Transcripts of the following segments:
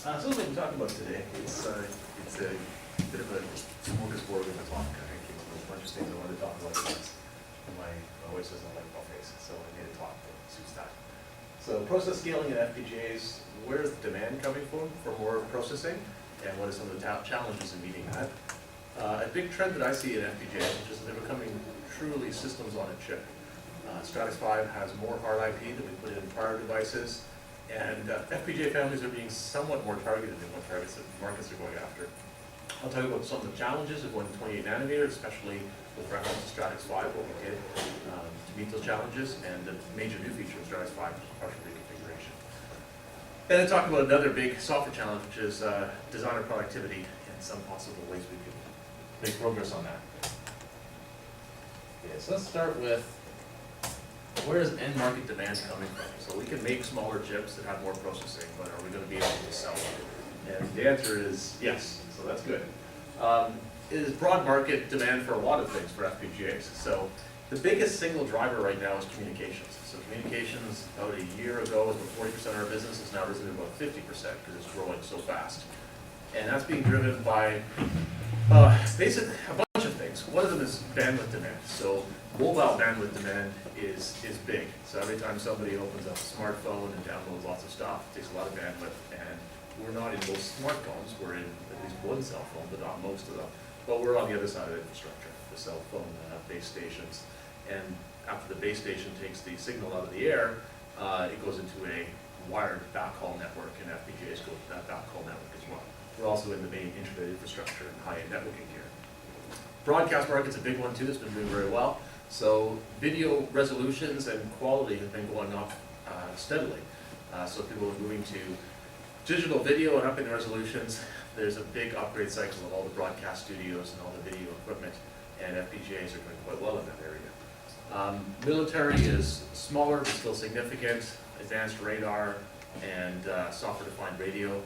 So what we're talking about today, it's a bit of a smorgasbord of a talk. I came up with a bunch of things I wanted to talk about at once. My voice doesn't like buffets, so I made a talk that suits that. So process scaling in FPGAs, where's the demand coming from for more processing, and what are some of the challenges in meeting that? A big trend that I see in FPGAs is just they're becoming truly systems on a chip. Stratix V has more hard IP than we put in prior devices. And FPGA families are being somewhat more targeted than what targets that markets are going after. I'll tell you about some of the challenges of going to 28 nanometers, especially with reference to Stratix V, what we did to meet those challenges, and the major new feature of Stratix V is partial reconfiguration. And then talk about another big software challenge, which is designer productivity and some possible ways we can make progress on that. Okay, so let's start with where is end market demand coming from? So we can make smaller chips that have more processing, but are we going to be able to sell them? And the answer is yes, so that's good. It is broad market demand for a lot of things for FPGAs. So the biggest single driver right now is communications. So communications about a year ago was about 40% of our business, is now risen to about 50% because it's growing so fast. And that's being driven by basically a bunch of things. One of them is bandwidth demand. So mobile bandwidth demand is big. So every time somebody opens up a smartphone and downloads lots of stuff, it takes a lot of bandwidth. And we're not in most smartphones. We're in at least one cell phone, but not most of them. But we're on the other side of the infrastructure, the cell phone base stations. And after the base station takes the signal out of the air, it goes into a wired backhaul network, and FPGAs go to that backhaul network as well. We're also in the main internet infrastructure and high-end networking gear. Broadcast market's a big one too. It's been doing very well. So video resolutions and quality have been going up steadily. So people are moving to digital video and upping the resolutions. There's a big upgrade cycle of all the broadcast studios and all the video equipment, and FPGAs are doing quite well in that area. Military is smaller but still significant. Advanced radar and software-defined radio.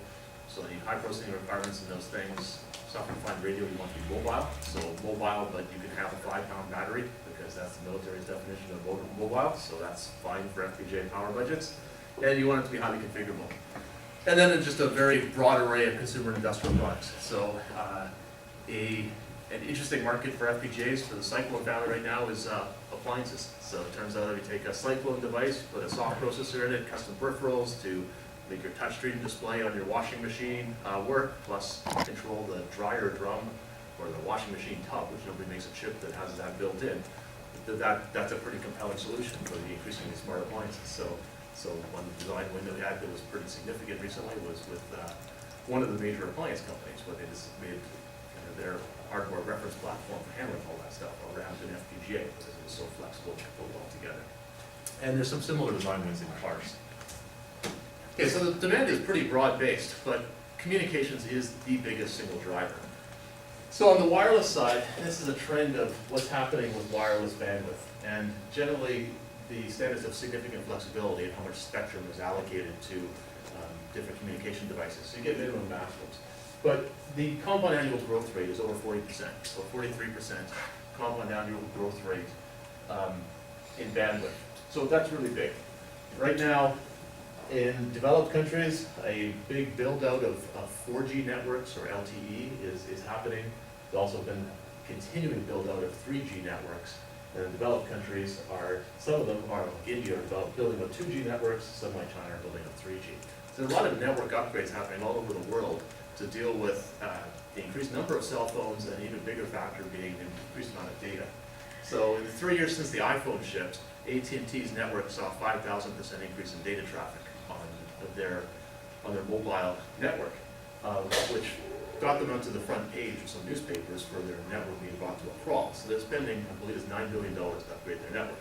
So the high processing requirements in those things. Software-defined radio, you want to be mobile. So mobile, but you can have a 5-pound battery because that's the military's definition of mobile. So that's fine for FPGA power budgets. And you want it to be highly configurable. And then it's just a very broad array of consumer and industrial products. So an interesting market for FPGAs for the Cyclone family right now is appliances. So it turns out that we take a Cyclone device, put a soft processor in it, custom peripherals to make your touchscreen display on your washing machine work, plus control the dryer drum or the washing machine tub, which nobody makes a chip that has that built in. That's a pretty compelling solution for the increasingly smart appliances. So one design win that we had that was pretty significant recently was with one of the major appliance companies, where they just made their hardware reference platform for handling all that stuff around an FPGA because it was so flexible to pull it all together. And there's some similar design wins in cars. Okay, so the demand is pretty broad-based, but communications is the biggest single driver. So on the wireless side, this is a trend of what's happening with wireless bandwidth. And generally, the standards of significant flexibility and how much spectrum is allocated to different communication devices. So you get minimum maximums. But the compound annual growth rate is over 40%, so 43% compound annual growth rate in bandwidth. So that's really big. Right now, in developed countries, a big build-out of 4G networks, or LTE, is happening. There's also been continuing build-out of 3G networks. And in developed countries, some of them are, like India, are building up 2G networks, some like China are building up 3G. So there's a lot of network upgrades happening all over the world to deal with the increased number of cell phones, and an even bigger factor being the increased amount of data. So in the 3 years since the iPhone shipped, AT&T's network saw a 5,000% increase in data traffic on their mobile network, which got them onto the front page of some newspapers for their network being brought to a crawl. So they're spending, I believe, it's $9 billion to upgrade their network.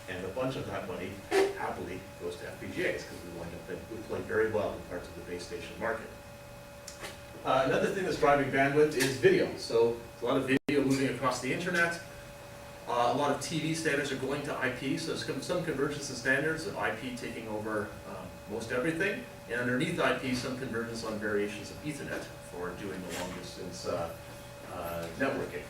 And a bunch of that money happily goes to FPGAs because we play very well in parts of the base station market. Another thing that's driving bandwidth is video. So there's a lot of video moving across the internet. A lot of TV standards are going to IP, so there's some convergence in standards of IP taking over most everything. And underneath IP, some convergence on variations of Ethernet for doing the long distance networking.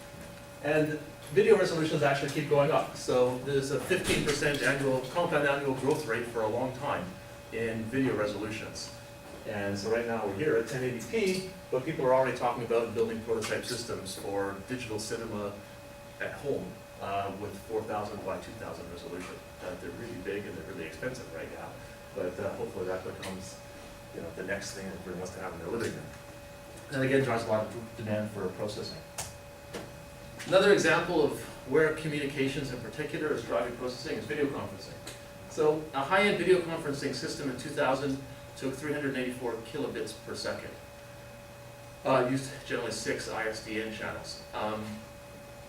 And video resolutions actually keep going up. So there's a 15% compound annual growth rate for a long time in video resolutions. And so right now we're here at 1080p, but people are already talking about building prototype systems for digital cinema at home with 4,000 by 2,000 resolution. They're really big and they're really expensive right now, but hopefully that becomes the next thing that everyone wants to have in their living room. And again, drives a lot of demand for processing. Another example of where communications in particular is driving processing is video conferencing. So a high-end video conferencing system in 2000 took 384 kilobits per second. Used generally 6 ISDN channels.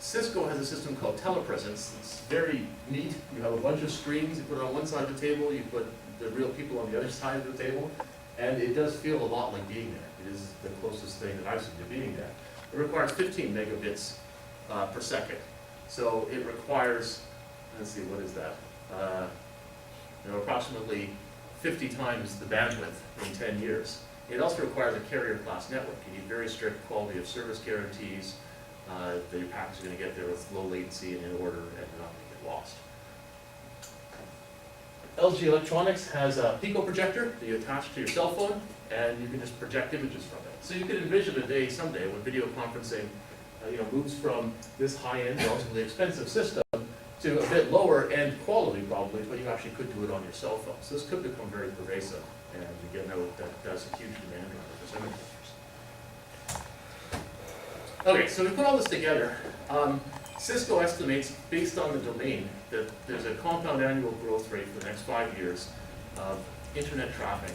Cisco has a system called telepresence. It's very neat. You have a bunch of screens, you put it on one side of the table, you put the real people on the other side of the table, and it does feel a lot like being there. It is the closest thing that I've seen to being there. It requires 15 megabits per second. So it requires, let's see, what is that? Approximately 50 times the bandwidth in 10 years. It also requires a carrier class network. You need very strict quality of service guarantees that your packets are going to get there with low latency and in order and not going to get lost. LG Electronics has a Pico projector that you attach to your cell phone, and you can just project images from it. So you could envision a day someday when video conferencing moves from this high-end, relatively expensive system to a bit lower end quality probably, but you actually could do it on your cell phone. So this could become very pervasive, and again, that's a huge demand for semiconductors. Okay, so to put all this together, Cisco estimates, based on the domain, that there's a compound annual growth rate for the next 5 years of internet traffic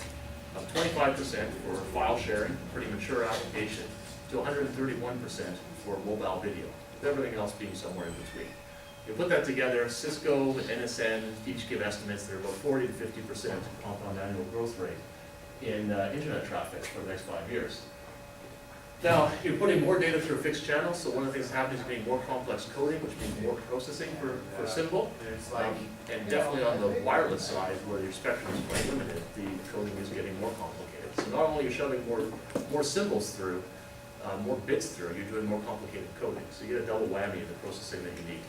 of 25% for file sharing, pretty mature application, to 131% for mobile video, with everything else being somewhere in between. You put that together, Cisco and NSN each give estimates that are about 40 to 50% compound annual growth rate in internet traffic for the next 5 years. Now, you're putting more data through fixed channels, so one of the things happening is being more complex coding, which means more processing for symbol. And definitely on the wireless side, where your spectrum is quite limited, the coding is getting more complicated. So not only are you shoving more symbols through, more bits through, you're doing more complicated coding. So you get a double whammy in the processing that you need.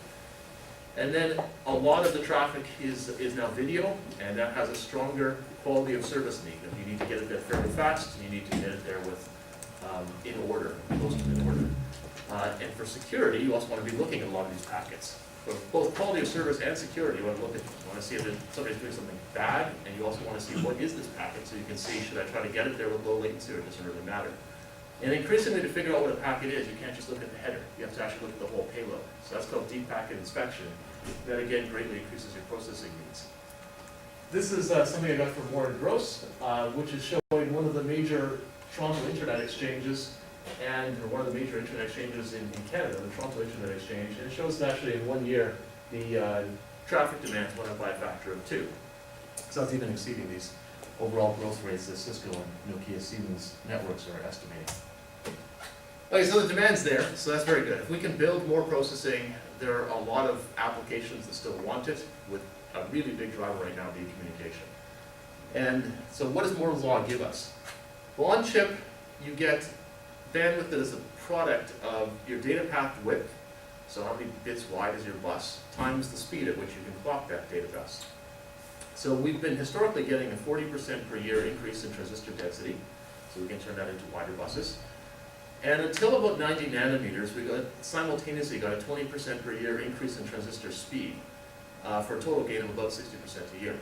And then a lot of the traffic is now video, and that has a stronger quality of service need. If you need to get it there fairly fast, you need to get it there with in order, close to in order. And for security, you also want to be looking at a lot of these packets. For both quality of service and security, you want to look at, you want to see if somebody's doing something bad, and you also want to see what is this packet, so you can see, should I try to get it there with low latency, or it doesn't really matter. And increasingly, to figure out what a packet is, you can't just look at the header. You have to actually look at the whole payload. So that's called deep packet inspection. That again greatly increases your processing needs. This is something I got from Warren Gross, which is showing one of the major Toronto Internet Exchanges, or one of the major Internet Exchanges in Canada, the Toronto Internet Exchange. And it shows that actually in 1 year, the traffic demands went up by a factor of 2. So that's even exceeding these overall growth rates that Cisco and Nokia Siemens networks are estimating. Okay, so the demand's there, so that's very good. If we can build more processing, there are a lot of applications that still want it, with a really big driver right now being communication. And so what does Moore's Law give us? Well, on chip, you get bandwidth that is a product of your data path width, so how many bits wide is your bus, times the speed at which you can clock that data bus. So we've been historically getting a 40% per year increase in transistor density, so we can turn that into wider buses. And until about 90 nanometers, we simultaneously got a 20% per year increase in transistor speed for a total gain of about 60% a year.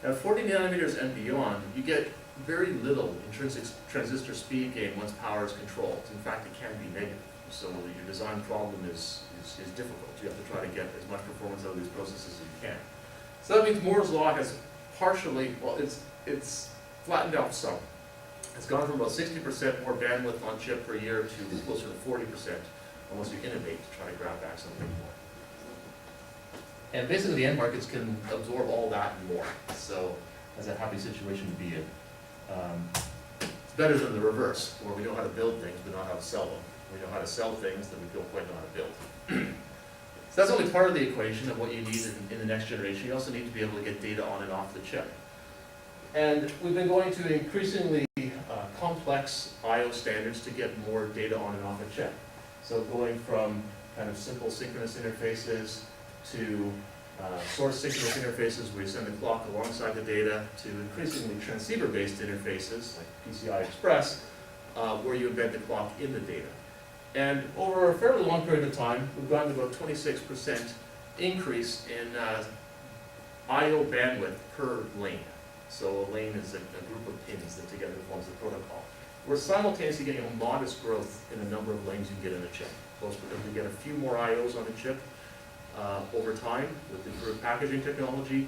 At 40 nanometers and beyond, you get very little intrinsic transistor speed gain once power is controlled. In fact, it can be negative. So your design problem is difficult. You have to try to get as much performance out of these processes as you can. So that means Moore's Law has partially, well, it's flattened out some. It's gone from about 60% more bandwidth on chip per year to closer to 40% unless you innovate to try to grab back something more. And basically the end markets can absorb all that and more. So that's a happy situation to be in. It's better than the reverse, where we know how to build things but not how to sell them. We know how to sell things that we don't quite know how to build. So that's only part of the equation of what you need in the next generation. You also need to be able to get data on and off the chip. And we've been going to increasingly complex I/O standards to get more data on and off a chip. So going from kind of simple synchronous interfaces to source synchronous interfaces where you send the clock alongside the data, to increasingly transceiver-based interfaces like PCI Express, where you embed the clock in the data. And over a fairly long period of time, we've gotten about 26% increase in I/O bandwidth per lane. So a lane is a group of pins that together forms the protocol. We're simultaneously getting a modest growth in the number of lanes you can get in a chip. Both because we get a few more I/Os on the chip over time with improved packaging technology,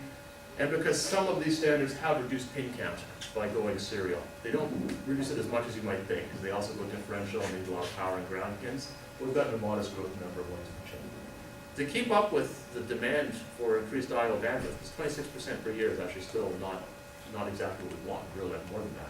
and because some of these standards have reduced pin count by going serial. They don't reduce it as much as you might think, because they also go differential and they do a lot of power and ground pins. We've gotten a modest growth in the number of lanes in the chip. To keep up with the demand for increased I/O bandwidth, this 26% per year is actually still not exactly what we want. We really have more than that.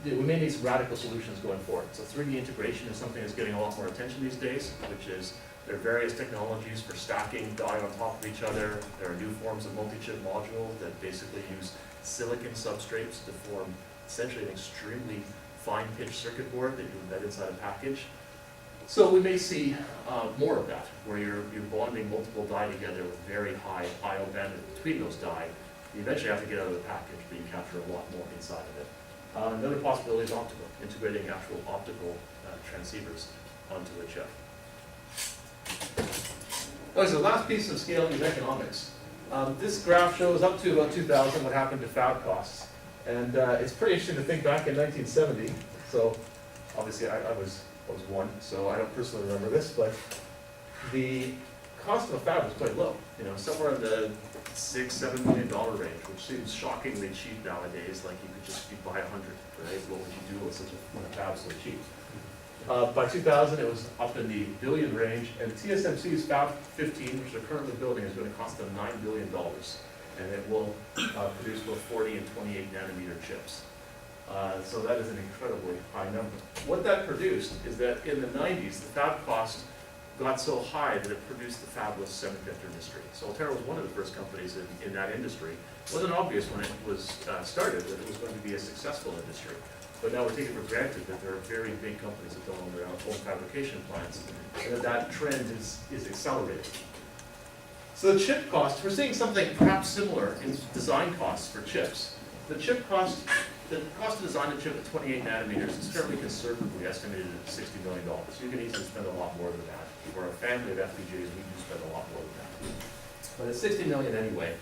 We may need some radical solutions going forward. So 3D integration is something that's getting a lot more attention these days, which is there are various technologies for stacking die on top of each other. There are new forms of multi-chip modules that basically use silicon substrates to form essentially an extremely fine-pitched circuit board that you embed inside a package. So we may see more of that, where you're bonding multiple die together with very high I/O bandwidth between those die. You eventually have to get out of the package, but you capture a lot more inside of it. Another possibility is optical, integrating actual optical transceivers onto a chip. Okay, so the last piece of scaling is economics. This graph shows up to about 2000 what happened to fab costs. And it's pretty interesting to think back in 1970. So obviously I was one, so I don't personally remember this, but the cost of a fab was quite low. You know, somewhere in the $6–7 million range, which seems shockingly cheap nowadays. Like you could just buy 100, right? What would you do with such a fab so cheap? By 2000, it was up in the billion range, and TSMC's Fab 15, which they're currently building, is going to cost them $9 billion, and it will produce both 40 and 28 nanometer chips. So that is an incredibly high number. What that produced is that in the 90s, the fab cost got so high that it produced the fabless semiconductor industry. So Altera was one of the first companies in that industry. It wasn't obvious when it was started that it was going to be a successful industry. But now we're taking for granted that there are very big companies that don't own their own fabrication plants, and that trend is accelerating. So the chip cost, we're seeing something perhaps similar in design costs for chips. The cost to design a chip at 28 nanometers is fairly conservatively estimated at $60 million. So you can easily spend a lot more than that. For a family of FPGAs, we do spend a lot more than that. But at $60 million anyway,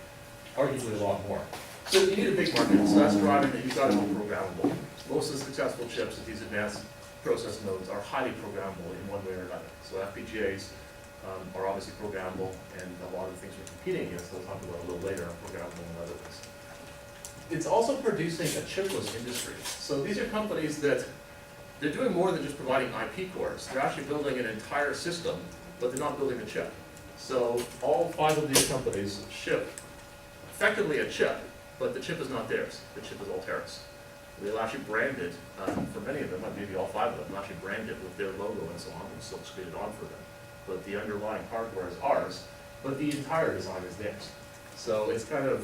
arguably a lot more. So you need a big market, so that's driving that you've got to go programmable. Most of the successful chips at these advanced process nodes are highly programmable in one way or another. So FPGAs are obviously programmable, and a lot of the things we're competing against, I'll talk about a little later, are programmable in other ways. It's also producing a chipless industry. So these are companies that they're doing more than just providing IP cores. They're actually building an entire system, but they're not building a chip. So all 5 of these companies ship effectively a chip, but the chip is not theirs. The chip is Altera's. They'll actually brand it, for many of them, maybe all 5 of them, actually brand it with their logo and so on, and silk screen it on for them. But the underlying hardware is ours, but the entire design is theirs. So it's kind of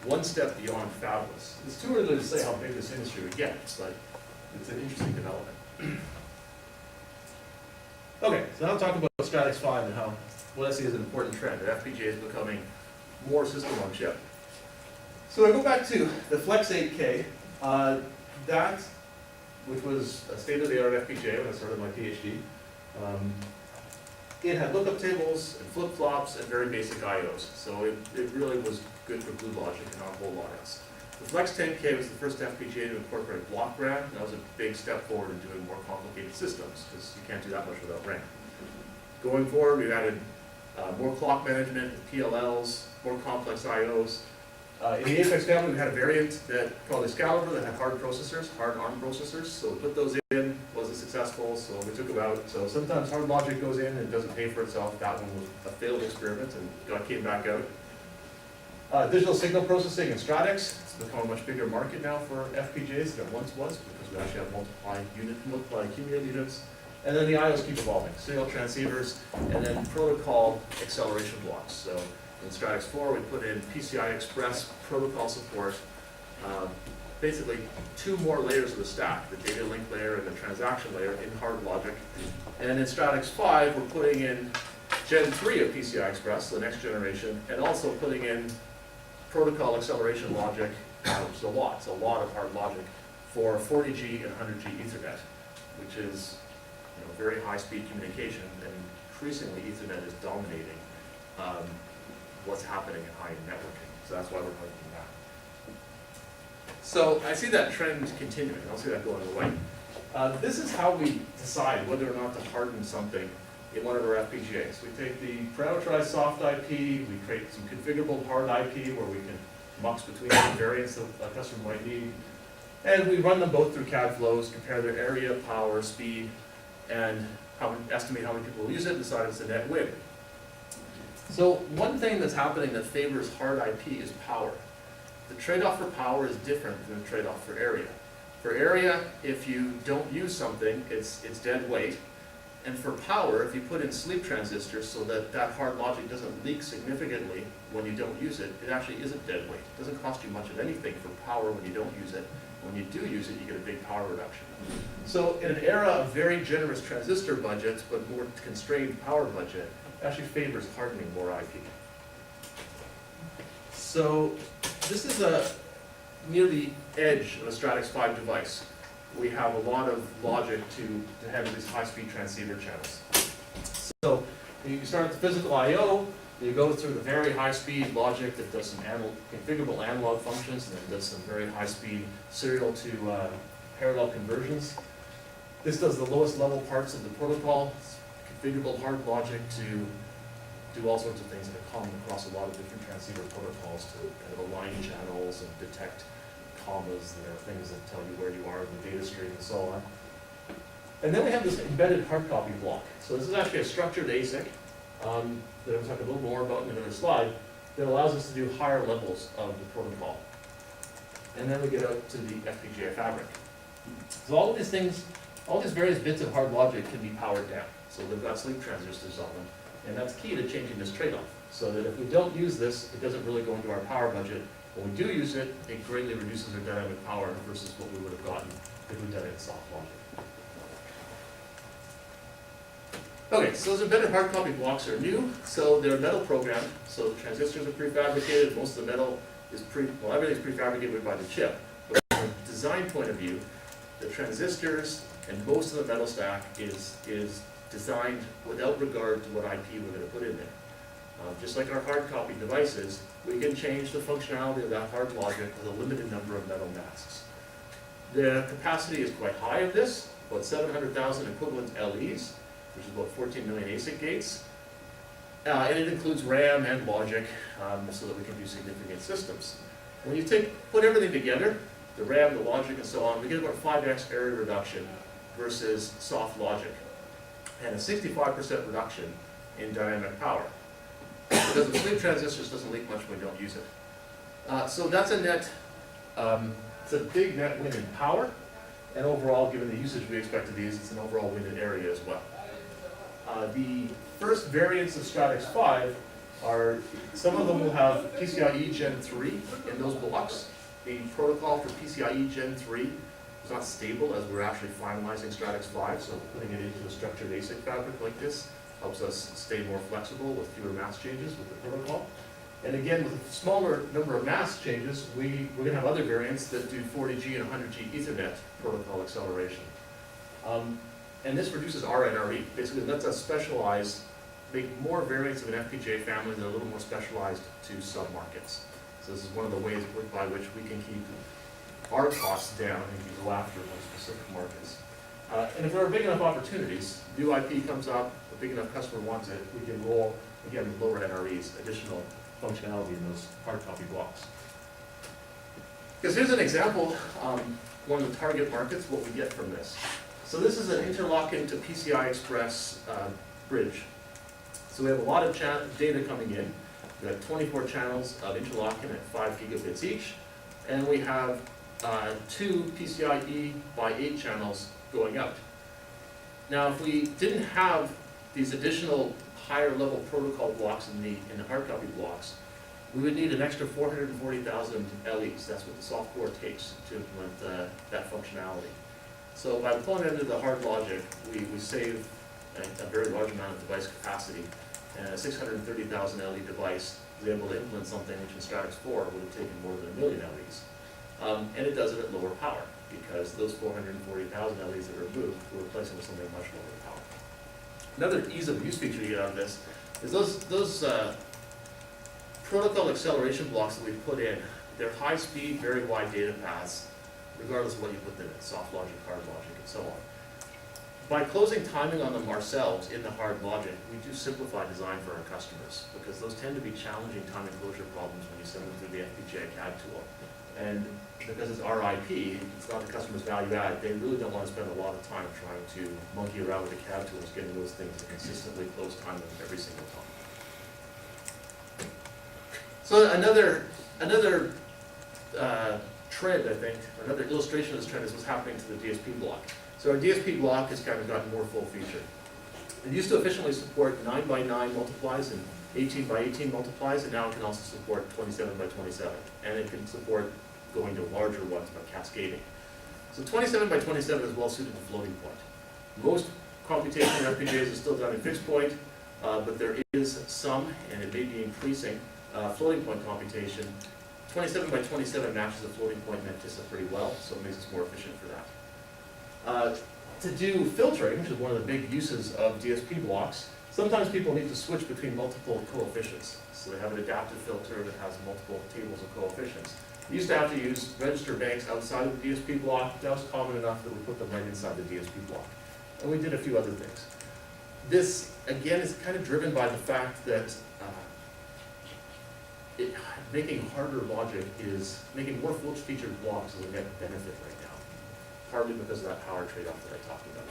one step beyond fabless. It's too early to say how big this industry would get, but it's an interesting development. Okay, so now I'll talk about Stratix V and what I see as an important trend, that FPGA is becoming more system on chip. So I go back to the Flex 8K, that, which was a state-of-the-art FPGA when I started my PhD. It had lookup tables and flip-flops and very basic I/Os. So it really was good for glue logic and not a whole lot else. The Flex 10K was the first FPGA to incorporate block RAM. That was a big step forward in doing more complicated systems, because you can't do that much without RAM. Going forward, we've added more clock management, PLLs, more complex I/Os. In the Apex family, we had a variant called Excalibur that had hard processors, hard ARM processors. So we put those in, wasn't successful, so we took them out. So sometimes hard logic goes in and it doesn't pay for itself. That one was a failed experiment and came back out. Digital signal processing in Stratix. It's become a much bigger market now for FPGAs than it once was, because we actually have multiply accumulated units. And then the I/Os keep evolving. Serial transceivers, and then protocol acceleration blocks. So in Stratix 4, we put in PCI Express protocol support, basically 2 more layers of the stack, the data link layer and the transaction layer in hard logic. And in Stratix 5, we're putting in Gen 3 of PCI Express, the next generation, and also putting in protocol acceleration logic, which is a lot of hard logic, for 40G and 100G Ethernet, which is very high-speed communication, and increasingly Ethernet is dominating what's happening in high-end networking. So that's why we're looking at that. So I see that trend continuing. I don't see that going away. This is how we decide whether or not to harden something in one of our FPGAs. We take the parameterized soft IP, we create some configurable hard IP where we can mux between the variants that a customer might need, and we run them both through CAD flows, compare their area, power, speed, and estimate how many people will use it, decide it's a net win. So one thing that's happening that favors hard IP is power. The trade-off for power is different than the trade-off for area. For area, if you don't use something, it's dead weight. And for power, if you put in sleep transistors so that that hard logic doesn't leak significantly when you don't use it, it actually isn't dead weight. It doesn't cost you much of anything for power when you don't use it. When you do use it, you get a big power reduction. So in an era of very generous transistor budgets, but more constrained power budget, it actually favors hardening more IP. So this is near the edge of a Stratix V device. We have a lot of logic to handle these high-speed transceiver channels. So you start at the physical I/O, you go through the very high-speed logic that does some configurable analog functions, and then does some very high-speed serial to parallel conversions. This does the lowest level parts of the protocol, configurable hard logic to do all sorts of things that are common across a lot of different transceiver protocols to kind of align channels and detect commas that are things that tell you where you are in the data stream and so on. And then we have this embedded hard copy block. So this is actually a structured ASIC that I'll talk a little more about in another slide that allows us to do higher levels of the protocol. And then we get out to the FPGA fabric. So all of these things, all these various bits of hard logic can be powered down. So they've got sleep transistors on them. And that's key to changing this trade-off. So that if we don't use this, it doesn't really go into our power budget. When we do use it, it greatly reduces our dynamic power versus what we would have gotten if we'd done it in soft logic. Okay, so those embedded hard copy blocks are new. So they're metal programmed. So the transistors are prefabricated. Most of the metal is everything's prefabricated by the chip. But from a design point of view, the transistors and most of the metal stack is designed without regard to what IP we're going to put in there. Just like our hard copy devices, we can change the functionality of that hard logic with a limited number of metal masks. The capacity is quite high of this, about 700,000 equivalent LEs, which is about 14 million ASIC gates. And it includes RAM and logic so that we can do significant systems. When you put everything together, the RAM, the logic, and so on, we get about 5x area reduction versus soft logic, and a 65% reduction in dynamic power. Because the sleep transistors doesn't leak much when we don't use it. So that's a net, it's a big net win in power, and overall, given the usage we expect of these, it's an overall win in area as well. The first variants of Stratix V are, some of them will have PCIe Gen 3 in those blocks. The protocol for PCIe Gen 3 is not stable as we're actually finalizing Stratix V, so putting it into a structured ASIC fabric like this helps us stay more flexible with fewer mask changes with the protocol. And again, with a smaller number of mask changes, we're going to have other variants that do 40G and 100G Ethernet protocol acceleration. And this reduces RNRE. Basically, lets us specialize, make more variants of an FPGA family that are a little more specialized to sub-markets. So this is one of the ways by which we can keep our costs down and go after those specific markets. And if there are big enough opportunities, new IP comes up, a big enough customer wants it, we can roll, again, with lower NREs, additional functionality in those hard copy blocks. Because here's an example, one of the target markets, what we get from this. So this is an Interlaken to PCI Express bridge. So we have a lot of data coming in. We have 24 channels of Interlaken at 5 gigabits each, and we have 2 PCIe by 8 channels going out. Now, if we didn't have these additional higher level protocol blocks in the hard copy blocks, we would need an extra 440,000 LEs. That's what the soft core takes to implement that functionality. So by pulling into the hard logic, we save a very large amount of device capacity And a 630,000 LE device is able to implement something which in Stratix 4 would have taken more than 1 million LEs. And it does it at lower power, because those 440,000 LEs that are removed, we're replacing with something much lower power. Another ease of use feature you get out of this is those protocol acceleration blocks that we put in. They're high speed, very wide data paths, regardless of what you put in it, soft logic, hard logic, and so on. By closing timing on them ourselves in the hard logic, we do simplify design for our customers, because those tend to be challenging timing closure problems when you send them through the FPGA CAD tool. And because it's our IP, it's not the customer's value add, they really don't want to spend a lot of time trying to monkey around with the CAD tools, getting those things to consistently close timing every single time. So another trend, I think, another illustration of this trend is what's happening to the DSP block. So our DSP block has kind of gotten more full featured. It used to efficiently support 9x9 multiplies and 18x18 multiplies, and now it can also support 27x27. And it can support going to larger ones by cascading. So 27x27 is well suited to floating point. Most computation in FPGAs is still done in fixed point, but there is some, and it may be increasing, floating point computation. 27x27 matches the floating point mantissa pretty well, so it makes us more efficient for that. To do filtering, which is one of the big uses of DSP blocks, sometimes people need to switch between multiple coefficients. So they have an adaptive filter that has multiple tables of coefficients. We used to have to use register banks outside of the DSP block. That was common enough that we put them right inside the DSP block. And we did a few other things. This, again, is kind of driven by the fact that making harder logic is, making more featured blocks is a net benefit right now. Partly because of that power trade-off that I talked about.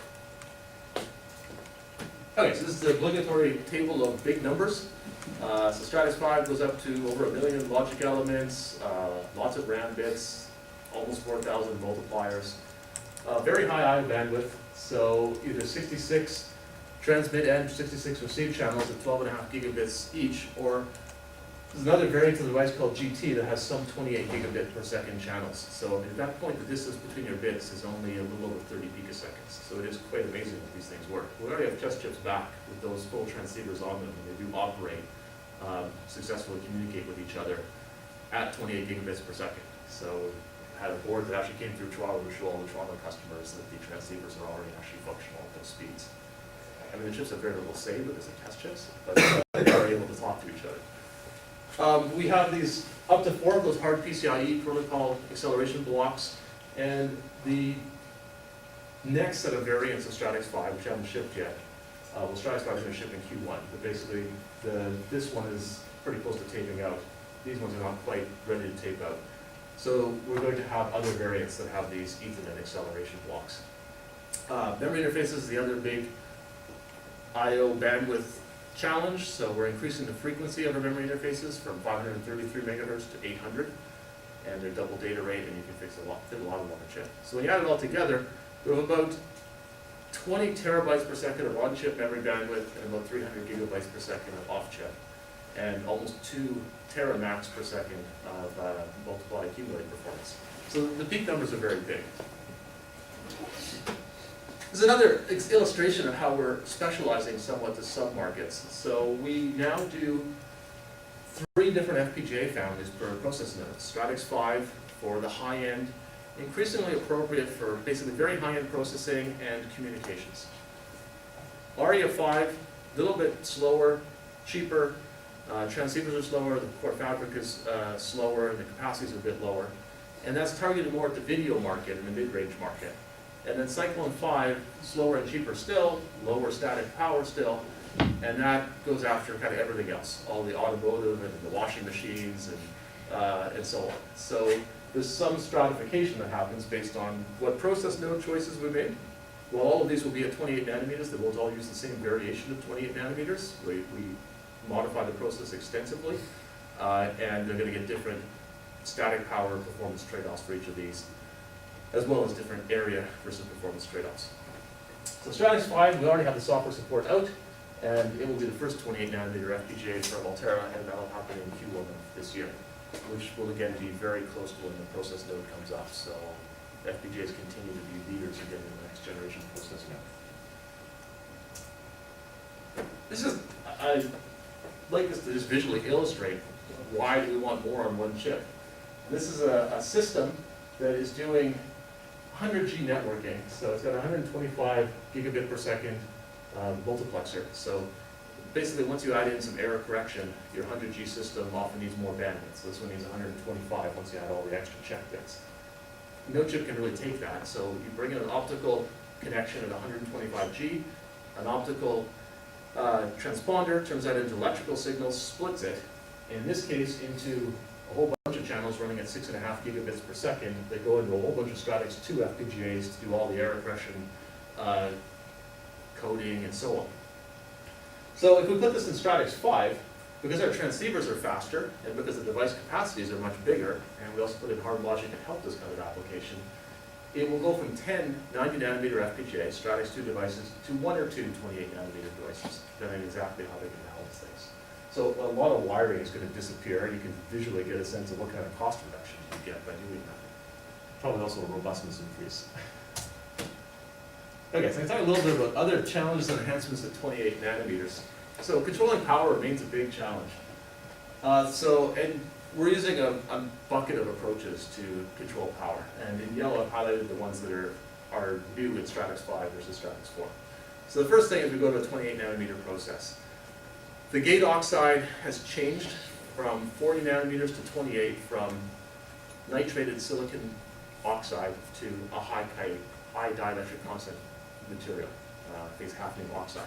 Okay, so this is the obligatory table of big numbers. So Stratix 5 goes up to over 1 million logic elements, lots of RAM bits, almost 4,000 multipliers. Very high I/O bandwidth, so either 66 transmit and 66 receive channels at 12.5 gigabits each, or there's another variant of the device called GT that has some 28 gigabit per second channels. So at that point, the distance between your bits is only a little over 30 picoseconds. So it is quite amazing that these things work. We already have test chips back with those full transceivers on them, and they do operate, successfully communicate with each other at 28 gigabits per second. So I had a board that actually came through Toronto to show all the Toronto customers that the transceivers are already actually functional at those speeds. I mean, the chips have very little to say because they're test chips, but they are able to talk to each other. We have these, up to 4 of those hard PCIe protocol acceleration blocks, and the next set of variants of Stratix 5, which haven't shipped yet, well, Stratix 5 is going to ship in Q1, but basically this one is pretty close to taping out. These ones are not quite ready to tape out. So we're going to have other variants that have these Ethernet acceleration blocks. Memory interfaces is the other big I/O bandwidth challenge, so we're increasing the frequency of our memory interfaces from 533 megahertz to 800, and their double data rate, and you can fit a lot of them on a chip. So when you add it all together, we have about 20 terabytes per second of on-chip memory bandwidth and about 300 gigabytes per second of off-chip, and almost 2 teramax per second of multiply accumulated performance. So the peak numbers are very big. There's another illustration of how we're specializing somewhat to sub-markets. So we now do 3 different FPGA families per process node. Stratix 5 for the high-end, increasingly appropriate for basically very high-end processing and communications. Aria 5, a little bit slower, cheaper, transceivers are slower, the core fabric is slower, and the capacities are a bit lower. And that's targeted more at the video market and the mid-range market. And then Cyclone 5, slower and cheaper still, lower static power still, and that goes after kind of everything else, all the automotive and the washing machines and so on. So there's some stratification that happens based on what process node choices we made. Well, all of these will be at 28 nanometers. They will all use the same variation of 28 nanometers. We modify the process extensively, and they're going to get different static power performance trade-offs for each of these, as well as different area versus performance trade-offs. So Stratix 5, we already have the software support out, and it will be the first 28 nanometer FPGA from Altera, and that will happen in Q1 of this year, which will again be very close to when the process node comes up. So FPGAs continue to be leaders again in the next generation process node. This is like this to just visually illustrate why do we want more on one chip. This is a system that is doing 100G networking, so it's got 125 gigabit per second multiplexer. So basically, once you add in some error correction, your 100G system often needs more bandwidth. So this one needs 125 once you add all the extra check bits. No chip can really take that, so you bring in an optical connection at 125G, an optical transponder turns that into electrical signals, splits it, in this case into a whole bunch of channels running at 6.5 gigabits per second. They go into a whole bunch of Stratix V FPGAs to do all the error correction, coding, and so on. So if we put this in Stratix V, because our transceivers are faster, and because the device capacities are much bigger, and we also put in hard logic to help this kind of application, it will go from 10 90 nanometer FPGA Stratix II devices to 1 or 2 28 nanometer devices, depending exactly how they can balance things. So a lot of wiring is going to disappear. You can visually get a sense of what kind of cost reduction you get by doing that. Probably also a robustness increase. Okay, so I can talk a little bit about other challenges and enhancements at 28 nanometers. So controlling power remains a big challenge. And we're using a bucket of approaches to control power. And in yellow, I've highlighted the ones that are new in Stratix V versus Stratix IV. So the first thing is we go to a 28 nanometer process. The gate oxide has changed from 40 nanometers to 28, from nitrated silicon oxide to a high dielectric constant material, phase hafnium oxide.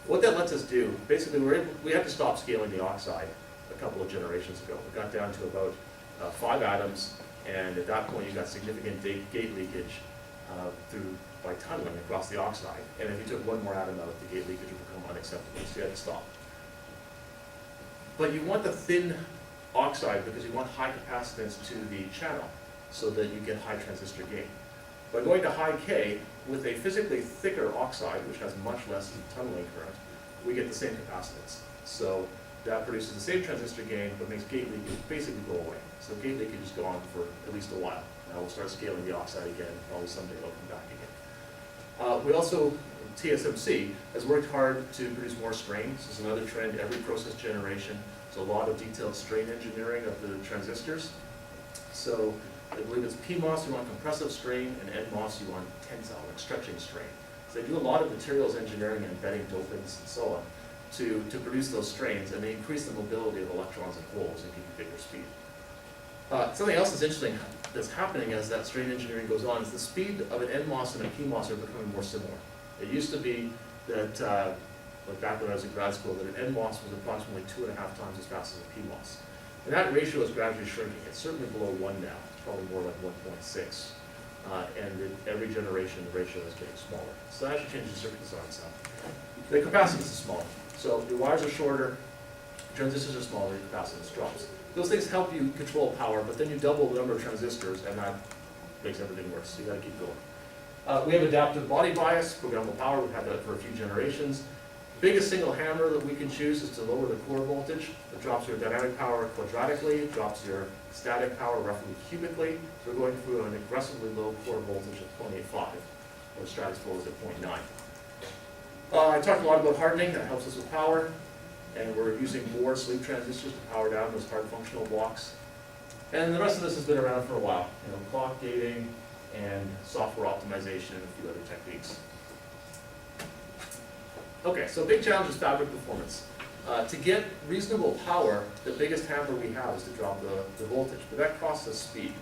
What that lets us do, basically we had to stop scaling the oxide a couple of generations ago. We got down to about 5 atoms, and at that point you got significant gate leakage by tunneling across the oxide. And if you took one more atom out, the gate leakage would become unacceptable, so you had to stop. But you want the thin oxide because you want high capacitance to the channel so that you get high transistor gain. By going to high K with a physically thicker oxide, which has much less tunneling current, we get the same capacitance. So that produces the same transistor gain, but makes gate leakage basically go away. So gate leakage is gone for at least a while. Now we'll start scaling the oxide again, probably someday it'll come back again. We also, TSMC has worked hard to produce more strain. This is another trend every process generation. So a lot of detailed strain engineering of the transistors. So I believe it's PMOS, you want compressive strain, and NMOS, you want tensile, like stretching strain. So they do a lot of materials engineering and embedding dopants and so on to produce those strains, and they increase the mobility of electrons and holes and give you bigger speed. Something else that's interesting that's happening as that strain engineering goes on is the speed of an NMOS and a PMOS are becoming more similar. It used to be that, like back when I was in grad school, that an NMOS was approximately 2.5 times as fast as a PMOS. And that ratio is gradually shrinking. It's certainly below 1 now. It's probably more like 1.6. And in every generation, the ratio is getting smaller. So that actually changes the circuit design some. The capacitance is smaller. So your wires are shorter, transistors are smaller, your capacitance drops. Those things help you control power, but then you double the number of transistors, and that makes everything worse. So you got to keep going. We have adaptive body bias, programmable power. We've had that for a few generations. Biggest single hammer that we can choose is to lower the core voltage. It drops your dynamic power quadratically, it drops your static power roughly cubically. So we're going through an aggressively low core voltage of 0.85, where Stratix V is at 0.9. I talked a lot about hardening, that helps us with power, and we're using more sleep transistors to power down those hard functional blocks. And the rest of this has been around for a while, clock gating and software optimization and a few other techniques. Okay, so big challenge is fabric performance. To get reasonable power, the biggest hammer we have is to drop the voltage, but that costs us speed.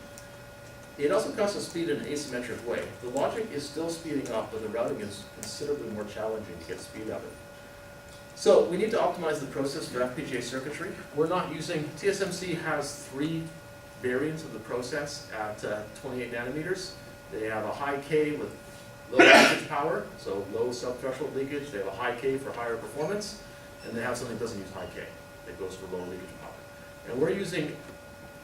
It also costs us speed in an asymmetric way. The logic is still speeding up, but the routing is considerably more challenging to get speed out of it. So we need to optimize the process for FPGA circuitry. We're not using, TSMC has 3 variants of the process at 28 nanometers. They have a high K with low leakage power, so low subthreshold leakage. They have a high K for higher performance, and they have something that doesn't use high K. It goes for low leakage power. And we're using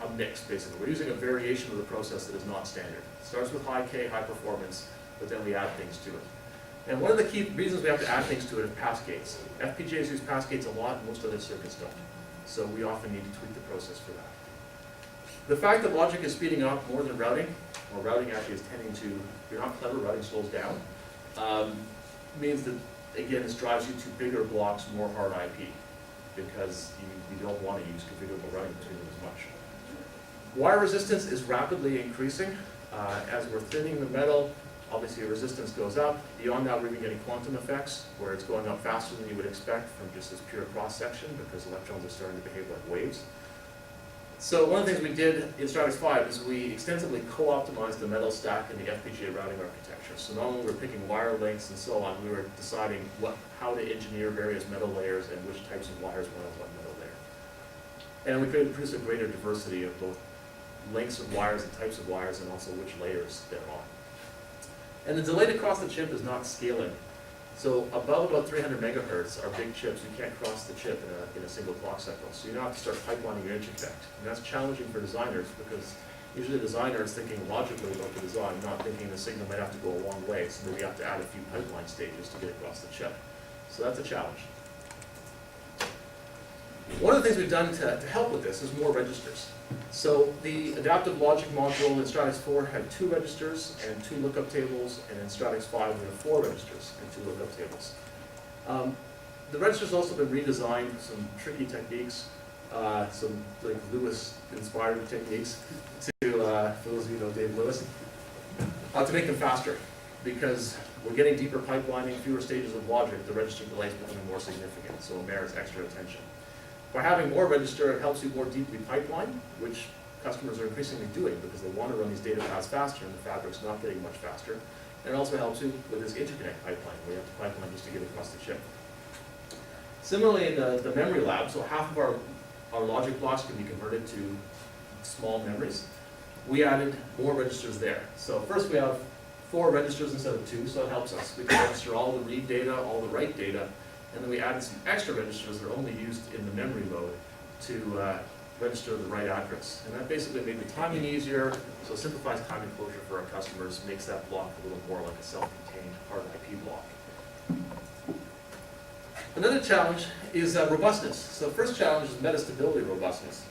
a mix, basically. We're using a variation of the process that is not standard. It starts with high K, high performance, but then we add things to it. And one of the key reasons we have to add things to it is pass gates. FPGAs use pass gates a lot, most other circuits don't. So we often need to tweak the process for that. The fact that logic is speeding up more than routing, or routing actually is tending to, if you're not clever, routing slows down, means that, again, this drives you to bigger blocks, more hard IP. because you don't want to use configurable routing between them as much. Wire resistance is rapidly increasing. As we're thinning the metal, obviously resistance goes up. Beyond that, we're even getting quantum effects, where it's going up faster than you would expect from just this pure cross-section, because electrons are starting to behave like waves. So one of the things we did in Stratix V is we extensively co-optimized the metal stack in the FPGA routing architecture. So not only were we picking wire lengths and so on, we were deciding how to engineer various metal layers and which types of wires went on what metal layer. And we could produce a greater diversity of both lengths of wires and types of wires, and also which layers they're on. And the delay to cross the chip is not scaling. So above about 300 megahertz are big chips. You can't cross the chip in a single clock cycle. So you now have to start pipelining your interconnect. And that's challenging for designers, because usually the designer is thinking logically about the design, not thinking the signal might have to go a long way. So maybe you have to add a few pipeline stages to get across the chip. So that's a challenge. One of the things we've done to help with this is more registers. So the adaptive logic module in Stratix 4 had 2 registers and 2 lookup tables, and in Stratix 5 we have 4 registers and 2 lookup tables. The registers also been redesigned, some tricky techniques, some like Lewis-inspired techniques to, for those of you who know Dave Lewis, to make them faster. Because we're getting deeper pipelining, fewer stages of logic, the register delay is becoming more significant, so it merits extra attention. By having more register, it helps you more deeply pipeline, which customers are increasingly doing because they want to run these data paths faster, and the fabric's not getting much faster. And it also helps you with this interconnect pipeline, where you have to pipeline just to get across the chip. Similarly, in the memory lab, so half of our logic blocks can be converted to small memories. We added more registers there. So first we have 4 registers instead of 2, so it helps us. We can register all the read data, all the write data, and then we added some extra registers that are only used in the memory mode to register the right address. And that basically made the timing easier, so it simplifies time enclosure for our customers, makes that block a little more like a self-contained hard IP block. Another challenge is robustness. So the first challenge is metastability robustness.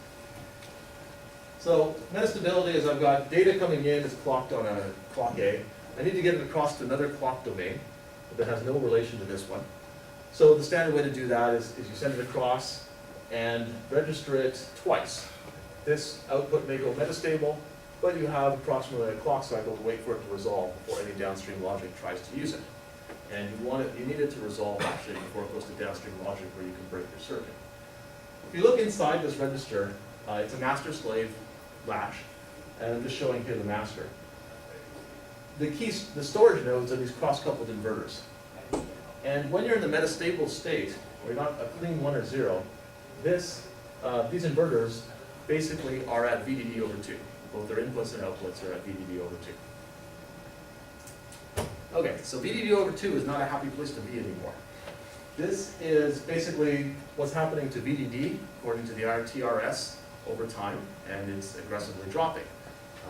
So metastability is I've got data coming in, it's clocked on a clock A. I need to get it across to another clock domain that has no relation to this one. So the standard way to do that is you send it across and register it twice. This output may go metastable, but you have approximately a clock cycle to wait for it to resolve before any downstream logic tries to use it. And you need it to resolve actually before it goes to downstream logic where you can break your circuit. If you look inside this register, it's a master-slave latch, and I'm just showing here the master. The storage nodes are these cross-coupled inverters. And when you're in the metastable state, where you're not a clean 1 or 0, these inverters basically are at VDD over 2. Both their inputs and outputs are at VDD over 2. Okay, so VDD over 2 is not a happy place to be anymore. This is basically what's happening to VDD according to the TRS over time, and it's aggressively dropping.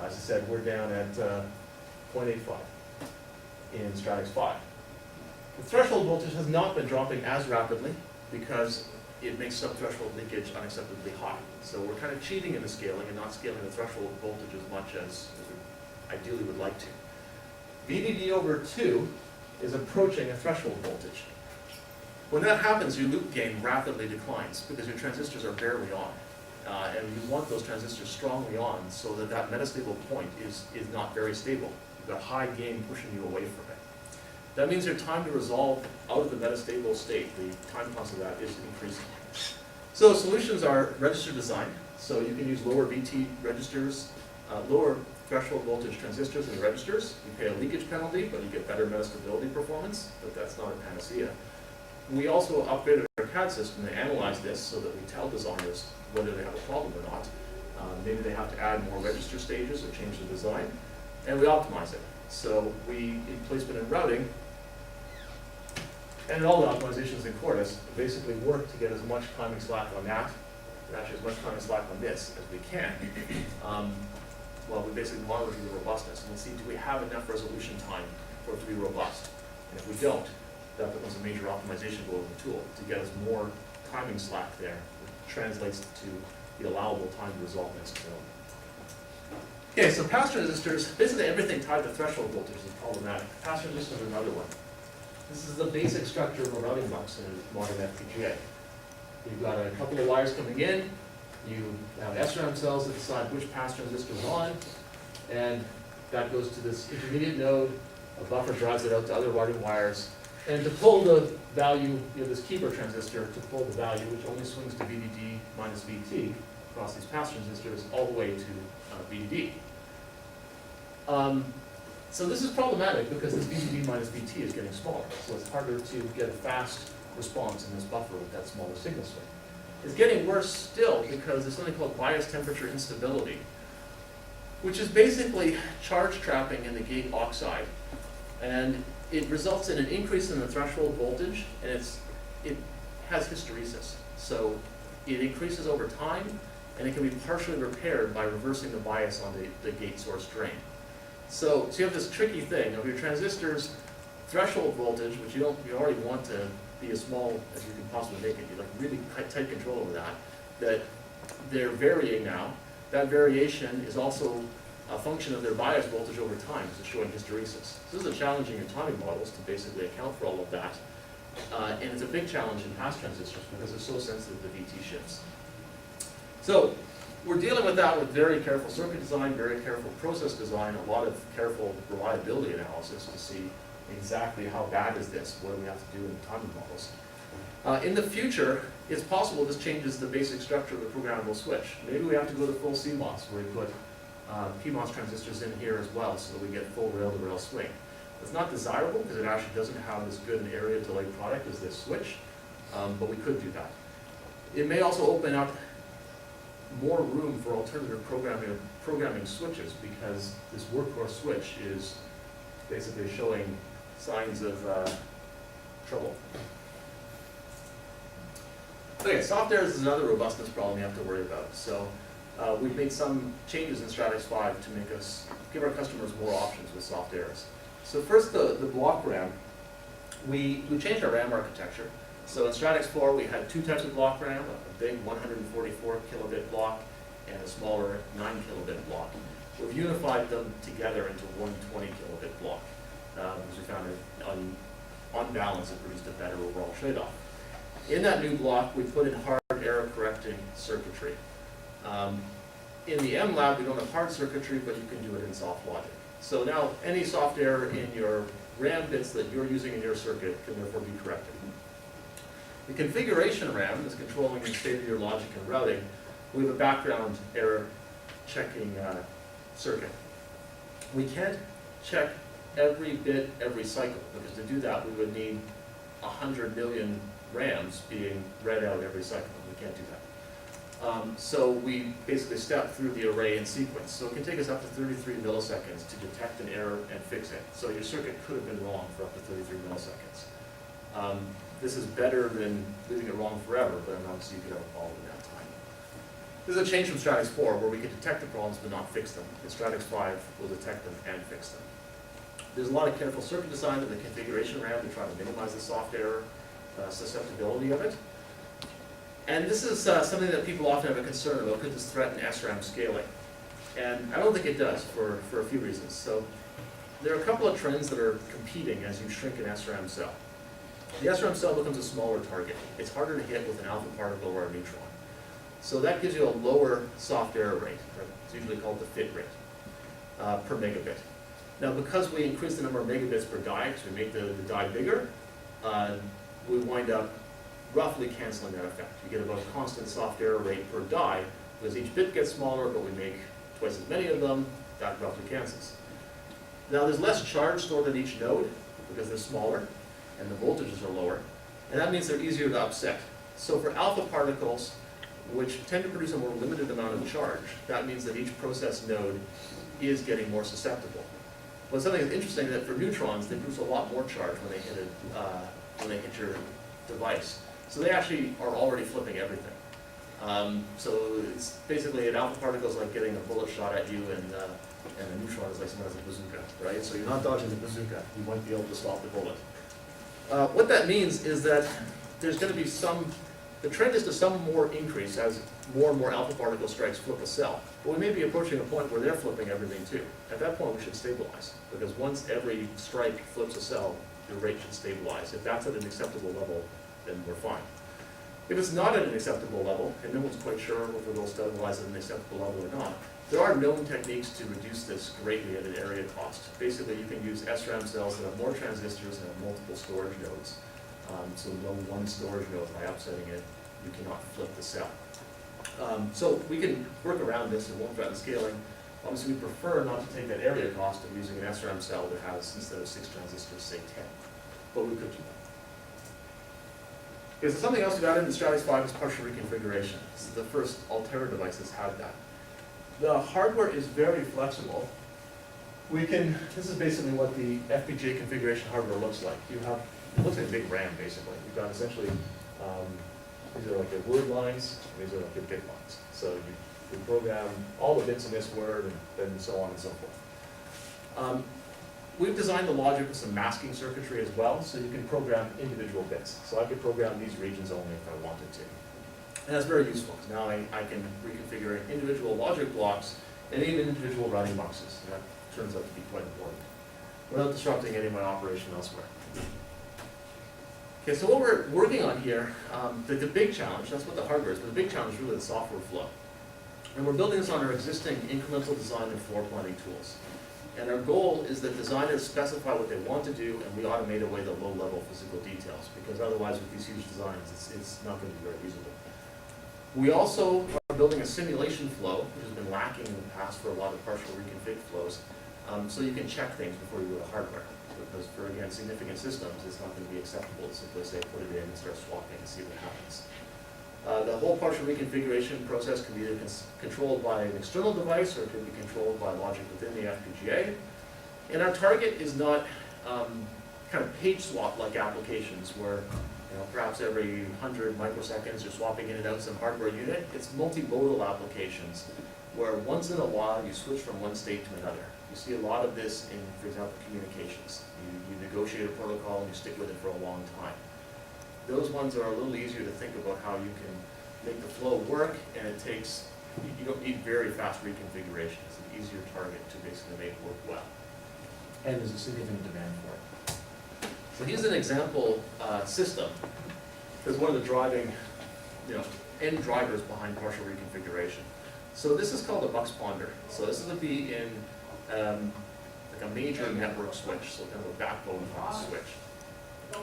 As I said, we're down at 0.85 in Stratix 5. The threshold voltage has not been dropping as rapidly because it makes subthreshold leakage unacceptably high. So we're kind of cheating in the scaling and not scaling the threshold voltage as much as we ideally would like to. VDD over 2 is approaching a threshold voltage. When that happens, your loop gain rapidly declines because your transistors are barely on. And you want those transistors strongly on so that that metastable point is not very stable. You've got high gain pushing you away from it. That means your time to resolve out of the metastable state, the time cost of that is increasing. So solutions are register design. So you can use lower VT registers, lower threshold voltage transistors in registers. You pay a leakage penalty, but you get better metastability performance, but that's not a panacea. We also upgraded our CAD system to analyze this so that we tell designers whether they have a problem or not. Maybe they have to add more register stages or change the design, and we optimize it. So in placement and routing, and all the optimizations in Quartus basically work to get as much timing slack on that, and actually as much timing slack on this as we can. Well, we basically monitor the robustness, and we'll see, do we have enough resolution time for it to be robust? And if we don't, that becomes a major optimization goal of the tool, to get us more timing slack there, which translates to the allowable time to resolve next node. Okay, so pass transistors, basically everything tied to threshold voltage is problematic. Pass transistors are another one. This is the basic structure of a routing box in a modern FPGA. You've got a couple of wires coming in, you have SRAM cells that decide which pass transistor is on, and that goes to this intermediate node, a buffer drives it out to other routing wires, and to pull the value, you have this keeper transistor to pull the value, which only swings to VDD minus VT across these pass transistors all the way to VDD. So this is problematic because this VDD minus VT is getting smaller, so it's harder to get a fast response in this buffer with that smaller signal swing. It's getting worse still because there's something called bias temperature instability, which is basically charge trapping in the gate oxide. And it results in an increase in the threshold voltage, and it has hysteresis. So it increases over time, and it can be partially repaired by reversing the bias on the gate source drain. So you have this tricky thing of your transistors' threshold voltage, which you already want to be as small as you can possibly make it. You like really tight control over that they're varying now. That variation is also a function of their bias voltage over time, because it's showing hysteresis. So this is a challenge in your timing models to basically account for all of that. And it's a big challenge in pass transistors because they're so sensitive to VT shifts. So we're dealing with that with very careful circuit design, very careful process design, a lot of careful reliability analysis to see exactly how bad is this, what do we have to do in the timing models. In the future, it's possible this changes the basic structure of the programmable switch. Maybe we have to go to full CMOS, where we put PMOS transistors in here as well, so that we get full rail-to-rail swing. It's not desirable because it actually doesn't have as good an area to light product as this switch, but we could do that. It may also open up more room for alternative programming switches, because this workhorse switch is basically showing signs of trouble. Okay, soft errors is another robustness problem you have to worry about. So we've made some changes in Stratix V to make us give our customers more options with soft errors. So first, the block RAM. We changed our RAM architecture. So in Stratix 4, we had two types of block RAM, a big 144 kilobit block and a smaller 9 kilobit block. We've unified them together into one 20 kilobit block, because we found it, on balance, it produced a better overall trade-off. In that new block, we put in hard error correcting circuitry. In the M lab, we don't have hard circuitry, but you can do it in soft logic. So now any soft error in your RAM bits that you're using in your circuit can therefore be corrected. The configuration RAM is controlling the state of your logic and routing. We have a background error checking circuit. We can't check every bit every cycle, because to do that we would need 100 million RAMs being read out every cycle. We can't do that. So we basically step through the array in sequence. So it can take us up to 33 milliseconds to detect an error and fix it. So your circuit could have been wrong for up to 33 milliseconds. This is better than leaving it wrong forever, but obviously you could have a problem in that time. This is a change from Stratix 4, where we could detect the problems but not fix them. In Stratix 5, we'll detect them and fix them. There's a lot of careful circuit design in the configuration RAM to try to minimize the soft error susceptibility of it. And this is something that people often have a concern about. Could this threaten SRAM scaling? And I don't think it does for a few reasons. So there are a couple of trends that are competing as you shrink an SRAM cell. The SRAM cell becomes a smaller target. It's harder to hit with an alpha particle or a neutron. So that gives you a lower soft error rate. It's usually called the fit rate per megabit. Now, because we increase the number of megabits per die, because we make the die bigger, we wind up roughly canceling that effect. You get about a constant soft error rate per die, because each bit gets smaller, but we make twice as many of them. That roughly cancels. Now, there's less charge stored at each node, because they're smaller, and the voltages are lower, and that means they're easier to upset. So for alpha particles, which tend to produce a more limited amount of charge, that means that each process node is getting more susceptible. But something that's interesting is that for neutrons, they produce a lot more charge when they hit your device. So they actually are already flipping everything. So it's basically an alpha particle is like getting a bullet shot at you, and a neutron is like someone has a bazooka, right? So you're not dodging the bazooka. You might be able to stop the bullet. What that means is that there's going to be the trend is to some more increase as more and more alpha particle strikes flip a cell. But we may be approaching a point where they're flipping everything too. At that point, we should stabilize, because once every strike flips a cell, your rate should stabilize. If that's at an acceptable level, then we're fine. If it's not at an acceptable level, and no one's quite sure whether they'll stabilize at an acceptable level or not, there are known techniques to reduce this greatly at an area cost. Basically, you can use SRAM cells that have more transistors and have multiple storage nodes. So no one storage node, by upsetting it, you cannot flip the cell. So we can work around this and won't threaten scaling. Obviously, we prefer not to take that area cost of using an SRAM cell that has, instead of 6 transistors, say 10. But we could do that. Okay, so something else we've added in the Stratix V is partial reconfiguration. This is the first Altera device that's had that. The hardware is very flexible. This is basically what the FPGA configuration hardware looks like. It looks like a big RAM, basically. You've got essentially, these are like your word lines, and these are like your bit lines. So you program all the bits in this word, and so on and so forth. We've designed the logic with some masking circuitry as well, so you can program individual bits. So I could program these regions only if I wanted to. And that's very useful, because now I can reconfigure individual logic blocks and even individual running boxes. And that turns out to be quite important, without disrupting any of my operation elsewhere. Okay, so what we're working on here, the big challenge, that's what the hardware is, but the big challenge is really the software flow. And we're building this on our existing incremental design and floor planning tools. And our goal is that designers specify what they want to do, and we automate away the low-level physical details, because otherwise with these huge designs, it's not going to be very usable. We also are building a simulation flow, which has been lacking in the past for a lot of partial reconfig flows, so you can check things before you go to hardware. Because for, again, significant systems, it's not going to be acceptable to simply say put it in and start swapping and see what happens. The whole partial reconfiguration process can be either controlled by an external device or it can be controlled by logic within the FPGA. And our target is not kind of page swap-like applications where perhaps every 100 microseconds you're swapping in and out some hardware unit. It's multimodal applications where once in a while you switch from one state to another. You see a lot of this in, for example, communications. You negotiate a protocol and you stick with it for a long time. Those ones are a little easier to think about how you can make the flow work, and it takes, you don't need very fast reconfiguration. It's an easier target to basically make work well. And there's a significant demand for it. So here's an example system. There's one of the driving, end drivers behind partial reconfiguration. So this is called a Bux Ponder. So this is to be in like a major network switch, so kind of a backbone switch.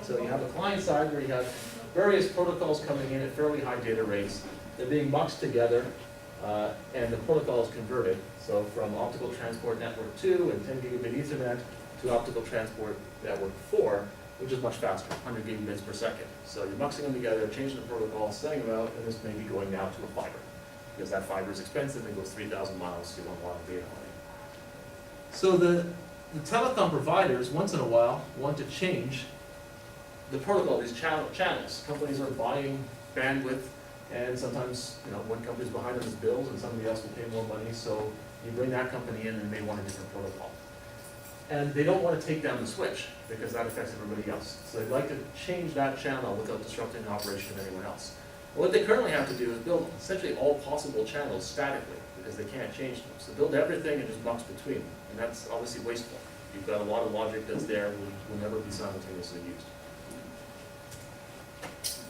So you have a client side where you have various protocols coming in at fairly high data rates. They're being muxed together, and the protocol is converted. So from optical transport network 2 and 10 gigabit Ethernet to optical transport network 4, which is much faster, 100 gigabits per second. So you're muxing them together, changing the protocol, setting them out, and this may be going now to a fiber. Because that fiber is expensive, it goes 3,000 miles, so you want a lot of data on it. So the telecom providers, once in a while, want to change the protocol, these channels. Companies are buying bandwidth, and sometimes one company's behind on its bills and somebody else will pay more money, so you bring that company in and they want a different protocol. And they don't want to take down the switch because that affects everybody else. So they'd like to change that channel without disrupting the operation of anyone else. Well, what they currently have to do is build essentially all possible channels statically because they can't change them. So build everything and just mux between them, and that's obviously wasteful. You've got a lot of logic that's there will never be simultaneously used.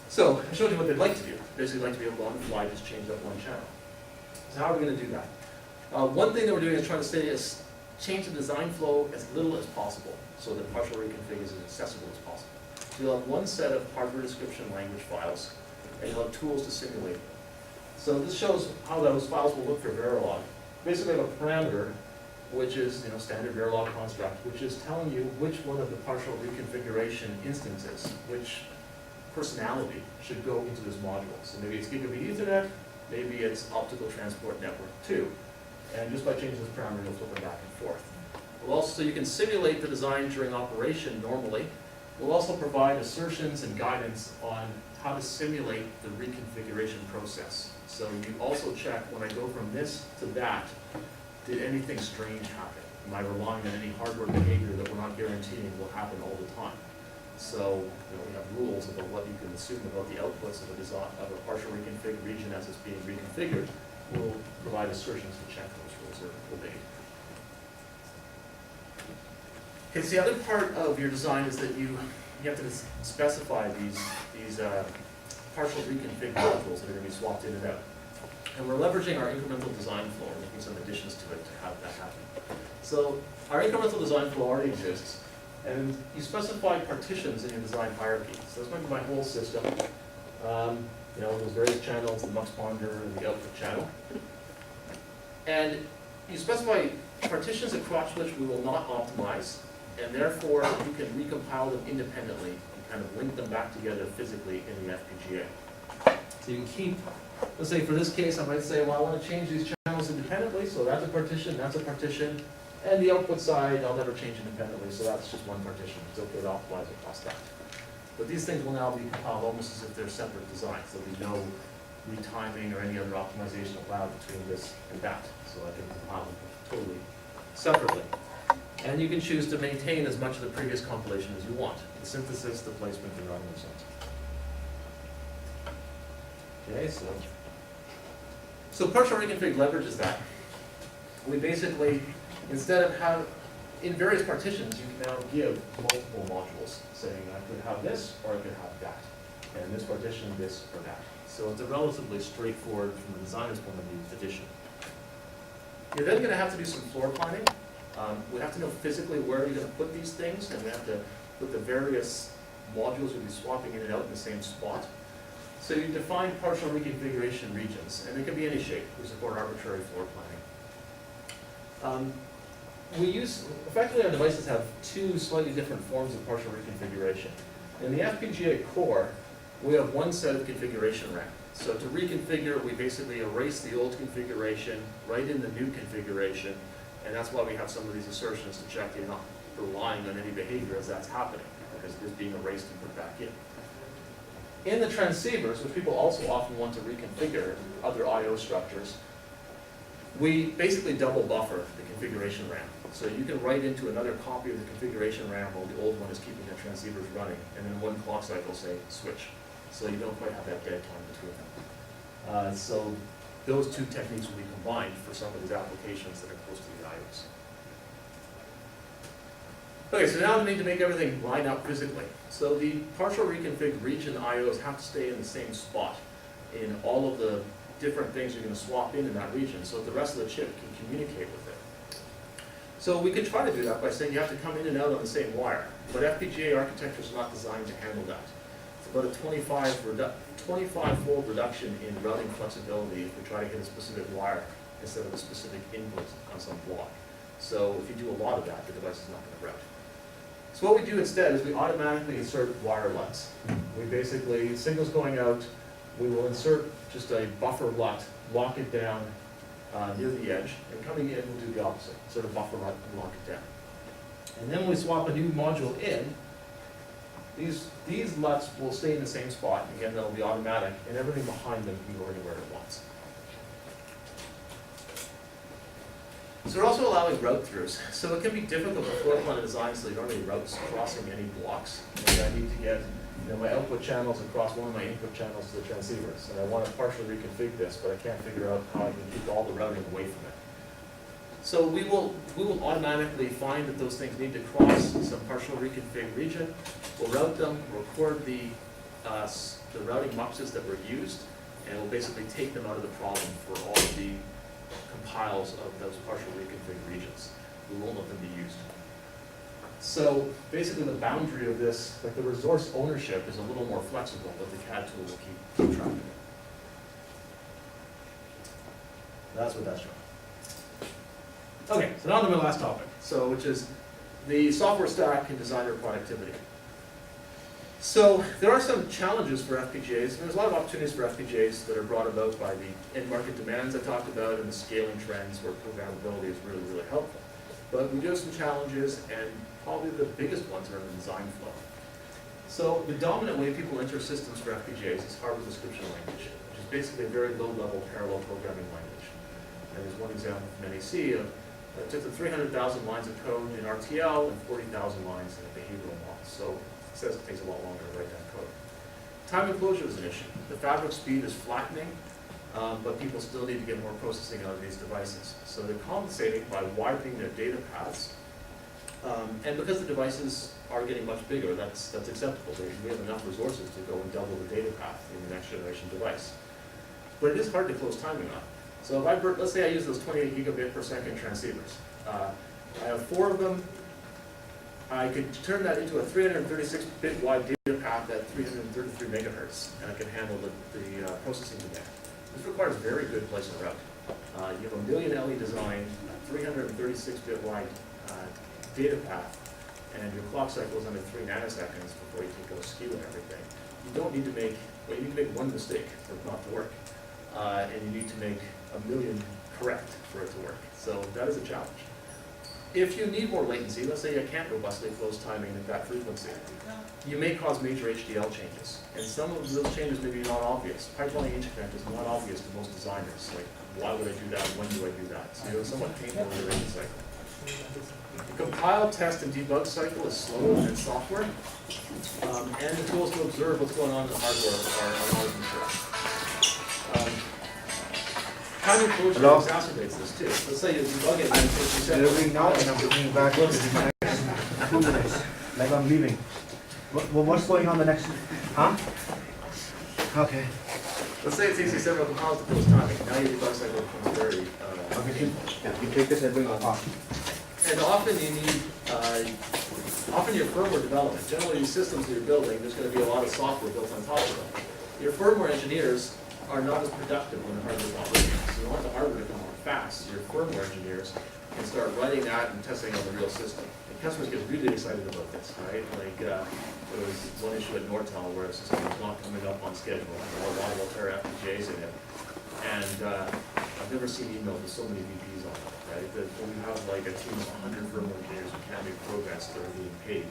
So I showed you what they'd like to do. Basically, like to be able to on the fly just change up one channel. So how are we going to do that? One thing that we're doing is trying to change the design flow as little as possible so that partial reconfig is as accessible as possible. So you'll have one set of hardware description language files, and you'll have tools to simulate them. So this shows how those files will look for Verilog. Basically, I have a parameter, which is standard Verilog construct, which is telling you which one of the partial reconfiguration instances, which personality should go into this module. So maybe it's gigabit Ethernet, maybe it's optical transport network 2. And just by changing this parameter, you'll flip them back and forth. We'll also, so you can simulate the design during operation normally. We'll also provide assertions and guidance on how to simulate the reconfiguration process. So you also check, when I go from this to that, did anything strange happen? Am I relying on any hardware behavior that we're not guaranteeing will happen all the time? So we have rules about what you can assume about the outputs of a partial reconfig region as it's being reconfigured. We'll provide assertions to check those rules are obeyed. Okay, so the other part of your design is that you have to specify these partial reconfig modules that are going to be swapped in and out. And we're leveraging our incremental design flow and making some additions to it to have that happen. So our incremental design flow already exists, and you specify partitions in your design hierarchy. So that's going to be my whole system. You know, those various channels, the mux ponder, and the output channel. And you specify partitions across which we will not optimize, and therefore you can recompile them independently and kind of link them back together physically in the FPGA. So you can keep, let's say for this case, I might say, well, I want to change these channels independently, so that's a partition, and the output side I'll never change independently, so that's just one partition. It's okay to optimize across that. But these things will now be compiled almost as if they're separate designs. There'll be no retiming or any other optimization allowed between this and that. So I can compile them totally separately. And you can choose to maintain as much of the previous compilation as you want. The synthesis, the placement, the routing, and so on. Okay, so partial reconfig leverages that. We basically, instead of have, in various partitions, you can now give multiple modules, saying I could have this or I could have that. And this partition, this or that. So it's a relatively straightforward, from the designer's point of view, addition. You're then going to have to do some floor planning. We have to know physically where you're going to put these things, and we have to put the various modules you'll be swapping in and out in the same spot. So you define partial reconfiguration regions, and they can be any shape. We support arbitrary floor planning. Effectively our devices have two slightly different forms of partial reconfiguration. In the FPGA core, we have one set of configuration RAM. So to reconfigure, we basically erase the old configuration, write in the new configuration, and that's why we have some of these assertions to check you're not relying on any behavior as that's happening, because it is being erased and put back in. In the transceivers, which people also often want to reconfigure, other I/O structures, we basically double buffer the configuration RAM. So you can write into another copy of the configuration RAM while the old one is keeping the transceivers running, and then one clock cycle say switch. So you don't quite have that dead time between them. So those two techniques will be combined for some of these applications that are close to the I/Os. Okay, so now we need to make everything line up physically. So the partial reconfig region I/Os have to stay in the same spot in all of the different things you're going to swap in that region, so that the rest of the chip can communicate with it. So we could try to do that by saying you have to come in and out on the same wire, but FPGA architectures are not designed to handle that. It's about a 25-fold reduction in routing flexibility if we try to hit a specific wire instead of a specific input on some block. So if you do a lot of that, the device is not going to route. So what we do instead is we automatically insert wire LUTs. We basically, signals going out, we will insert just a buffer LUT, lock it down near the edge, and coming in we'll do the opposite, sort of buffer LUT and lock it down. And then when we swap a new module in, these LUTs will stay in the same spot. Again, that'll be automatic, and everything behind them can go anywhere it wants. So we're also allowing route throughs. So it can be difficult to floor plan a design so you don't have any routes crossing any blocks. Maybe I need to get my output channels across one of my input channels to the transceivers, and I want to partially reconfig this, but I can't figure out how I can keep all the routing away from it. So we will automatically find that those things need to cross some partial reconfig region. We'll route them, record the routing muxes that were used, and we'll basically take them out of the problem for all of the compiles of those partial reconfig regions. We won't let them be used. So basically the boundary of this, like the resource ownership, is a little more flexible, but the CAD tool will keep track of it. That's what that's showing. Okay, so now to my last topic, which is the software stack and designer productivity. So there are some challenges for FPGAs, and there's a lot of opportunities for FPGAs that are brought about by the end market demands I talked about and the scaling trends where programmability is really, really helpful. But we do have some challenges, and probably the biggest ones are in the design flow. So the dominant way people enter systems for FPGAs is hardware description language, which is basically a very low-level parallel programming language. And there's one example from NEC of it took them 300,000 lines of code in RTL and 40,000 lines in a behavioral model. So it says it takes a lot longer to write that code. Time enclosure is an issue. The fabric speed is flattening, but people still need to get more processing out of these devices. So they're compensating by widening their data paths And because the devices are getting much bigger, that's acceptable. We have enough resources to go and double the data path in the next generation device. But it is hard to close timing on. So if let's say I use those 28 gigabit per second transceivers. I have 4 of them. I could turn that into a 336-bit wide data path at 333 megahertz, and I can handle the processing demand. This requires very good place and route. You have a 1,000,000 LE design, 336-bit wide data path, and your clock cycle is under 3 nanoseconds before you can go skew and everything. You don't need to make, well, you need to make one mistake for it not to work. And you need to make 1,000,000 correct for it to work. So that is a challenge. If you need more latency, let's say I can't robustly close timing at that frequency, you may cause major HDL changes. And some of those changes may be not obvious. Pipelining interconnect is not obvious to most designers. Like, why would I do that? When do I do that? So you have a somewhat painful iteration cycle. The compile, test, and debug cycle is slower than software. And the tools to observe what's going on in the hardware are not as mature. Timing closure exacerbates this too. Let's say you debug it. I'm delivering now and I'm bringing back to the next 2 minutes. Like I'm leaving. What's going on the next? Huh? Okay. Let's say it takes you several compiles to close timing. Now your debug cycle becomes very. Okay, you take this and bring on off. And often you need, often your firmware development. Generally, these systems that you're building, there's going to be a lot of software built on top of them. Your firmware engineers are not as productive when the hardware is not working. So you want the hardware to come on fast. Your firmware engineers can start writing that and testing on the real system. And customers get really excited about this, right? Like there was one issue at Nortel where a system was not coming up on schedule. There were a lot of Altera FPGAs in it. And I've never seen emails with so many VPs on it, right? That when you have like a team of 100 firmware engineers who can't make progress, they're being paid.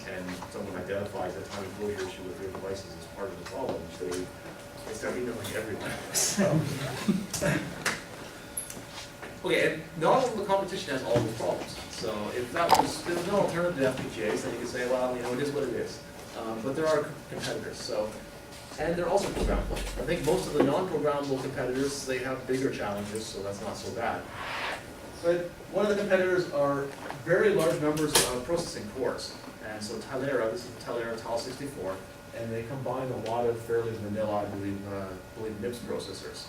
And someone identifies a timing closure issue with their devices as part of the problem, they start emailing everyone. So. Okay, and not all of the competition has all the problems. So if there was no alternative to FPGAs, then you could say, well, you know, it is what it is. But there are competitors. So, and they're also programmable. I think most of the non-programmable competitors, they have bigger challenges, so that's not so bad. But one of the competitors are very large numbers of processing cores. And so Altera, this is Altera TAL64, and they combine a lot of fairly vanilla, I believe MIPS processors.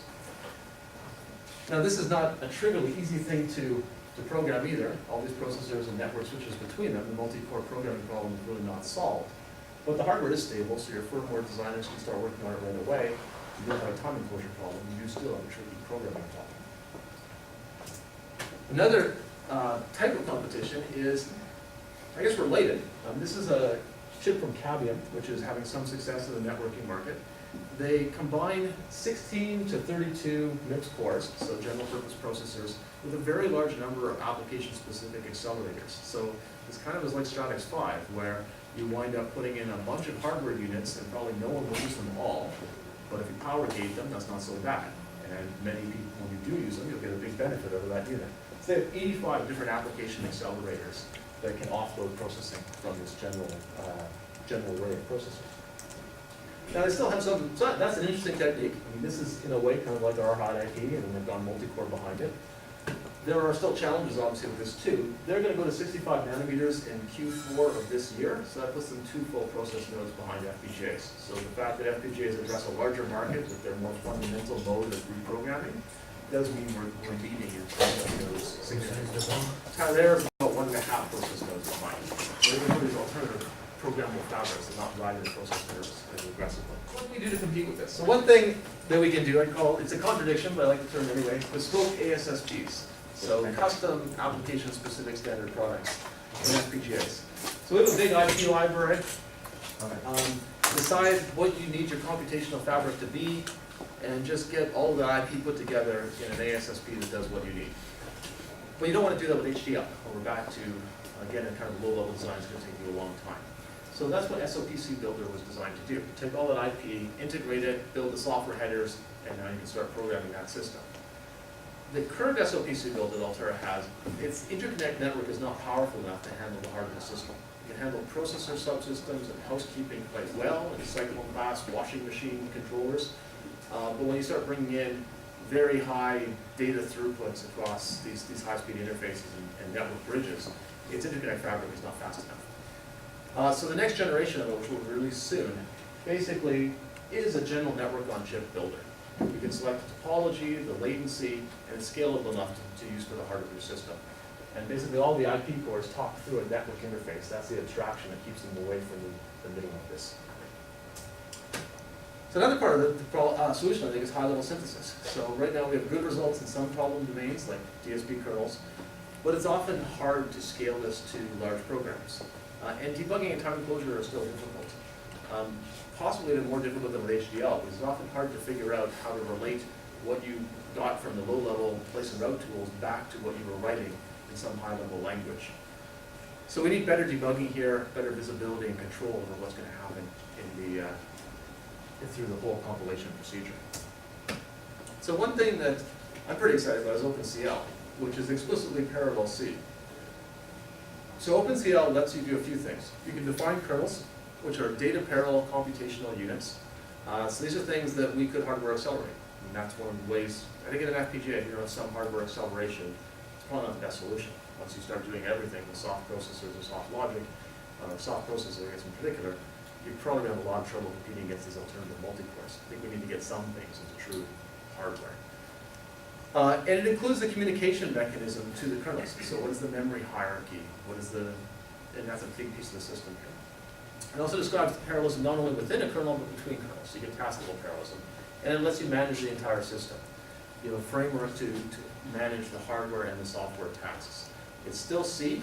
Now this is not a trivially easy thing to program either. All these processors and network switches between them, the multi-core programming problem is really not solved. But the hardware is stable, so your firmware designers can start working on it right away. You don't have a timing closure problem, you do still have a tricky programming problem. Another type of competition is, I guess, related. This is a chip from Cavium, which is having some success in the networking market. They combine 16 to 32 MIPS cores, so general purpose processors, with a very large number of application-specific accelerators. So this kind of is like Stratix V, where you wind up putting in a bunch of hardware units, and probably no one will use them all. But if you power gate them, that's not so bad. And many people, when you do use them, you'll get a big benefit out of that unit. So they have 85 different application accelerators that can offload processing from this general array of processors. Now they still have some, so that's an interesting technique. I mean, this is in a way kind of like our hot IP, and they've gone multi-core behind it. There are still challenges obviously with this too. They're going to go to 65 nanometers in Q4 of this year, so that puts them 2 full process nodes behind FPGAs. So the fact that FPGAs address a larger market with their more fundamental mode of reprogramming does mean we're beating your process nodes significantly. Altera is about 1.5 process nodes behind. So they're going to these alternative programmable fabrics and not riding the process nodes as aggressively. What do we do to compete with this? So one thing that we can do, I call, it's a contradiction, but I like the term anyway, bespoke ASSPs. So custom application-specific standard products in FPGAs. So we have a big IP library. Decide what you need your computational fabric to be, and just get all the IP put together in an ASSP that does what you need. But you don't want to do that with HDL. We're back to, again, a kind of low-level design is going to take you a long time. So that's what SOPC Builder was designed to do. Take all that IP, integrate it, build the software headers, and now you can start programming that system. The current SOPC build that Altera has, its interconnect network is not powerful enough to handle the heart of the system. It can handle processor subsystems and housekeeping quite well, and cyclone class, washing machine controllers. But when you start bringing in very high data throughputs across these high-speed interfaces and network bridges, its interconnect fabric is not fast enough. So the next generation of it, which will be released soon, basically is a general network on chip builder. You can select the topology, the latency, and it's scalable enough to use for the heart of your system. And basically all the IP cores talk through a network interface. That's the abstraction that keeps them away from the middle of this. So another part of the solution, I think, is high-level synthesis. So right now we have good results in some problem domains, like DSP kernels, but it's often hard to scale this to large programs. And debugging and time enclosure are still difficult. Possibly even more difficult than with HDL, because it's often hard to figure out how to relate what you got from the low-level place and route tools back to what you were writing in some high-level language. So we need better debugging here, better visibility and control over what's going to happen in the through the whole compilation procedure. So one thing that I'm pretty excited about is OpenCL, which is explicitly parallel C. So OpenCL lets you do a few things. You can define kernels, which are data parallel computational units. So these are things that we could hardware accelerate. And that's one of the ways, I think in an FPGA, if you're doing some hardware acceleration, it's probably not the best solution. Once you start doing everything with soft processors or soft logic, or soft processors I guess in particular, you're probably going to have a lot of trouble competing against these alternative multi-cores. I think we need to get some things into true hardware. And it includes the communication mechanism to the kernels. So what is the memory hierarchy? And that's a big piece of the system here. It also describes the parallelism not only within a kernel, but between kernels. So you get taskable parallelism. And it lets you manage the entire system. You have a framework to manage the hardware and the software tasks. It's still C.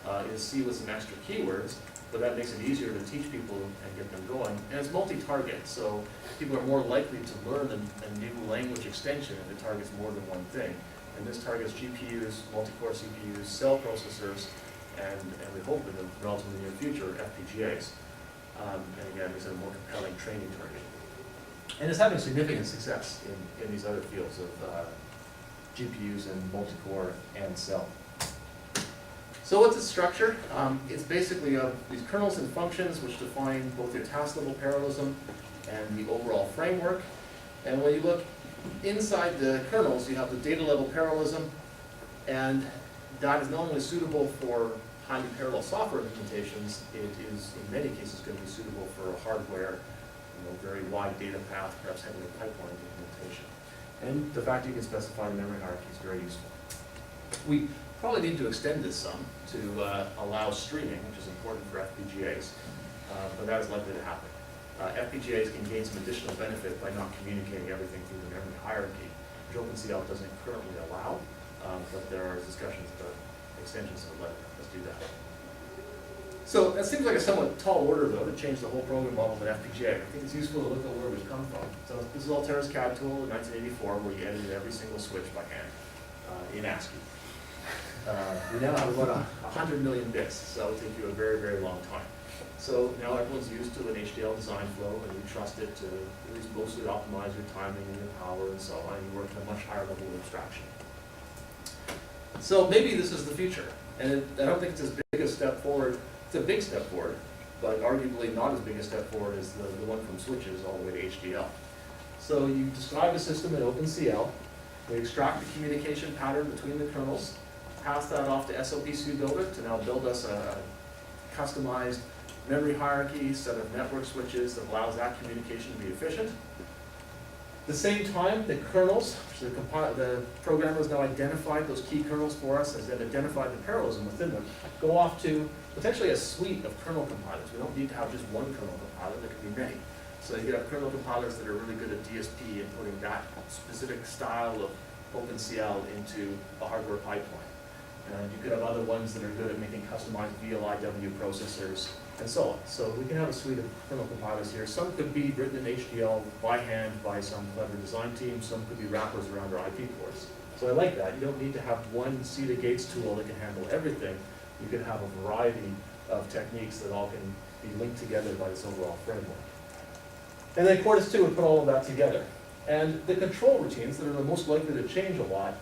It is C with some extra keywords, but that makes it easier to teach people and get them going. And it's multi-target, so people are more likely to learn a new language extension if it targets more than one thing. And this targets GPUs, multi-core CPUs, cell processors, and we hope in the relatively near future, FPGAs. And again, it's a more compelling training target. And it's having significant success in these other fields of GPUs and multi-core and cell. So what's its structure? It's basically these kernels and functions which define both your task level parallelism and the overall framework. And when you look inside the kernels, you have the data level parallelism, and that is not only suitable for highly parallel software implementations, it is in many cases going to be suitable for a hardware, very wide data path, perhaps heavily pipeline implementation. And the fact you can specify the memory hierarchy is very useful. We probably need to extend this some to allow streaming, which is important for FPGAs, but that is likely to happen. FPGAs can gain some additional benefit by not communicating everything through the memory hierarchy, which OpenCL doesn't currently allow, but there are discussions about extensions that would let us do that. So that seems like a somewhat tall order, though, to change the whole program model of an FPGA. I think it's useful to look at where we've come from. So this is Altera's CAD tool in 1984, where you edited every single switch by hand in ASCII. We now have about 100 million bits, so it'll take you a very, very long time. So now everyone's used to an HDL design flow, and you trust it to at least mostly optimize your timing and your power and so on, and you work at a much higher level of abstraction. So maybe this is the future, and I don't think it's as big a step forward. It's a big step forward, but arguably not as big a step forward as the one from switches all the way to HDL. So you describe a system in OpenCL, we extract the communication pattern between the kernels, pass that off to SOP builder to now build us a customized memory hierarchy, set of network switches that allows that communication to be efficient. At the same time, the kernels, the programmer has now identified those key kernels for us, has then identified the parallelism within them, go off to potentially a suite of kernel compilers. We don't need to have just one kernel compiler, there could be many. So you could have kernel compilers that are really good at DSP and putting that specific style of OpenCL into a hardware pipeline. And you could have other ones that are good at making customized VLIW processors and so on. So we can have a suite of kernel compilers here. Some could be written in HDL by hand by some clever design team. Some could be wrappers around our IP cores. So I like that. You don't need to have one C to Gates tool that can handle everything. You can have a variety of techniques that all can be linked together by this overall framework. And then Quartus 2 would put all of that together. And the control routines that are the most likely to change a lot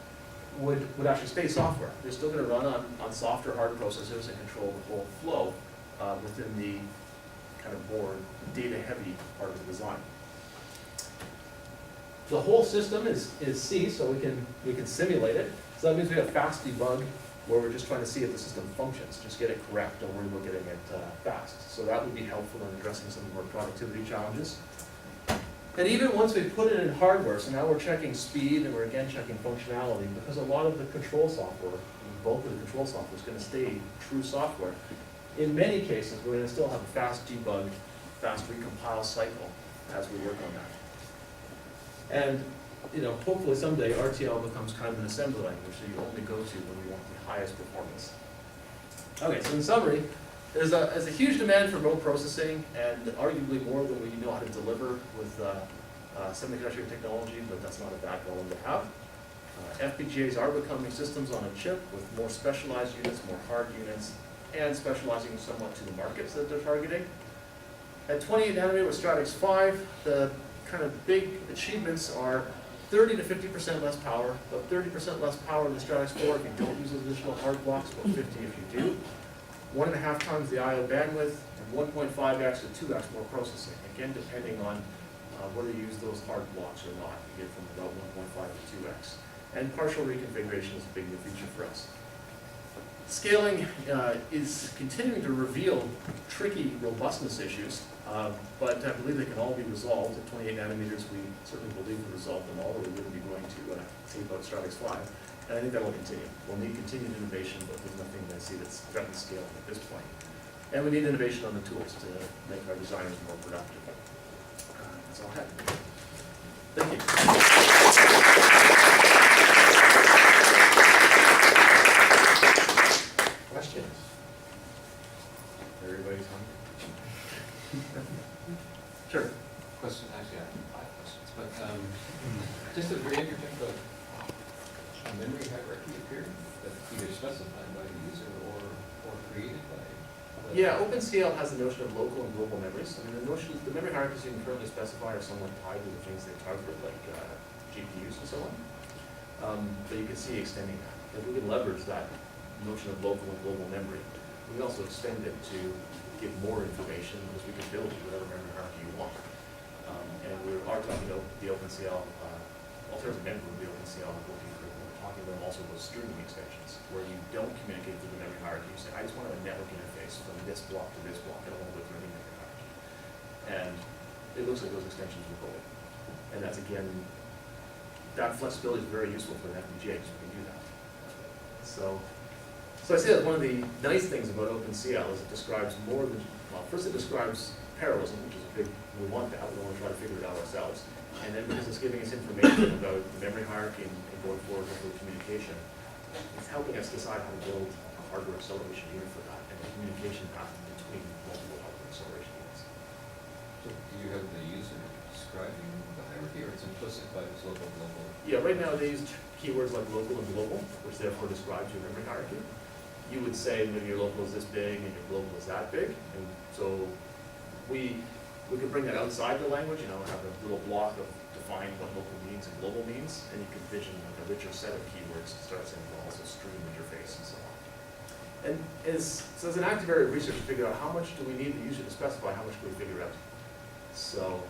would actually stay software. They're still going to run on softer hard processors and control the whole flow within the kind of more data-heavy part of the design. the whole system is C, so we can simulate it. So that means we have fast debug, where we're just trying to see if the system functions, just get it correct, don't worry about getting it fast. So that would be helpful in addressing some of our productivity challenges. And even once we put it in hardware, so now we're checking speed and we're again checking functionality, because a lot of the control software, the bulk of the control software is going to stay true software. In many cases, we're going to still have a fast debug, fast recompile cycle as we work on that. And hopefully someday RTL becomes kind of an assembly language that you only go to when you want the highest performance. Okay, so in summary, there's a huge demand for remote processing, and arguably more than we know how to deliver with semiconductor technology, but that's not a bad problem to have. FPGAs are becoming systems on a chip with more specialized units, more hard units, and specializing somewhat to the markets that they're targeting. At 28 nanometer with Stratix V, the kind of big achievements are 30 to 50% less power, but 30% less power than Stratix 4 if you don't use additional hard blocks, but 50 if you do. 1.5 times the I/O bandwidth, and 1.5x to 2x more processing. Again, depending on whether you use those hard blocks or not. You get from about 1.5 to 2x. And partial reconfiguration is a big new feature for us. Scaling is continuing to reveal tricky robustness issues, but I believe they can all be resolved. At 28 nanometers, we certainly believe we resolved them all, or we wouldn't be going to tape out Stratix 5. And I think that will continue. We'll need continued innovation, but there's nothing that I see that's threatening scaling at this point. And we need innovation on the tools to make our designers more productive. That's all I have. Thank you. Questions? Everybody's hungry. Sure. Question, actually, I have 5 questions, but just at the very end, you're talking about a memory hierarchy appearing that either specified by the user or created by the... Yeah, OpenCL has the notion of local and global memories. I mean, the memory hierarchies you can currently specify are somewhat tied to the things they target, like GPUs and so on. But you can see extending that. If we can leverage that notion of local and global memory, we can also extend it to give more information as we can build whatever memory hierarchy you want. And we are talking about the OpenCL, Altera's a member of the OpenCL working group. We're talking about also those streaming extensions, where you don't communicate through the memory hierarchy. You say, I just want a network interface from this block to this block, and I want to go through any memory hierarchy. And it looks like those extensions will go in. And that's, again, that flexibility is very useful for an FPGA, so we can do that. So I say that one of the nice things about OpenCL is it describes more than, well, first it describes parallelism, which is a big, we want that, we don't want to try to figure it out ourselves. And then because it's giving us information about the memory hierarchy and going forward with communication, it's helping us decide how to build a hardware acceleration unit for that and the communication path between multiple hardware acceleration units. So do you have the user describing the hierarchy, or it's implicit by this local, global? Yeah, right now they use keywords like local and global, which therefore describes your memory hierarchy. You would say maybe your local is this big and your global is that big, and so we could bring that outside the language, have a little block of define what local means and global means, and you could vision like a richer set of keywords to start saying, well, also stream interface and so on. And so as an active area of research to figure out how much do we need the user to specify, how much can we figure out. So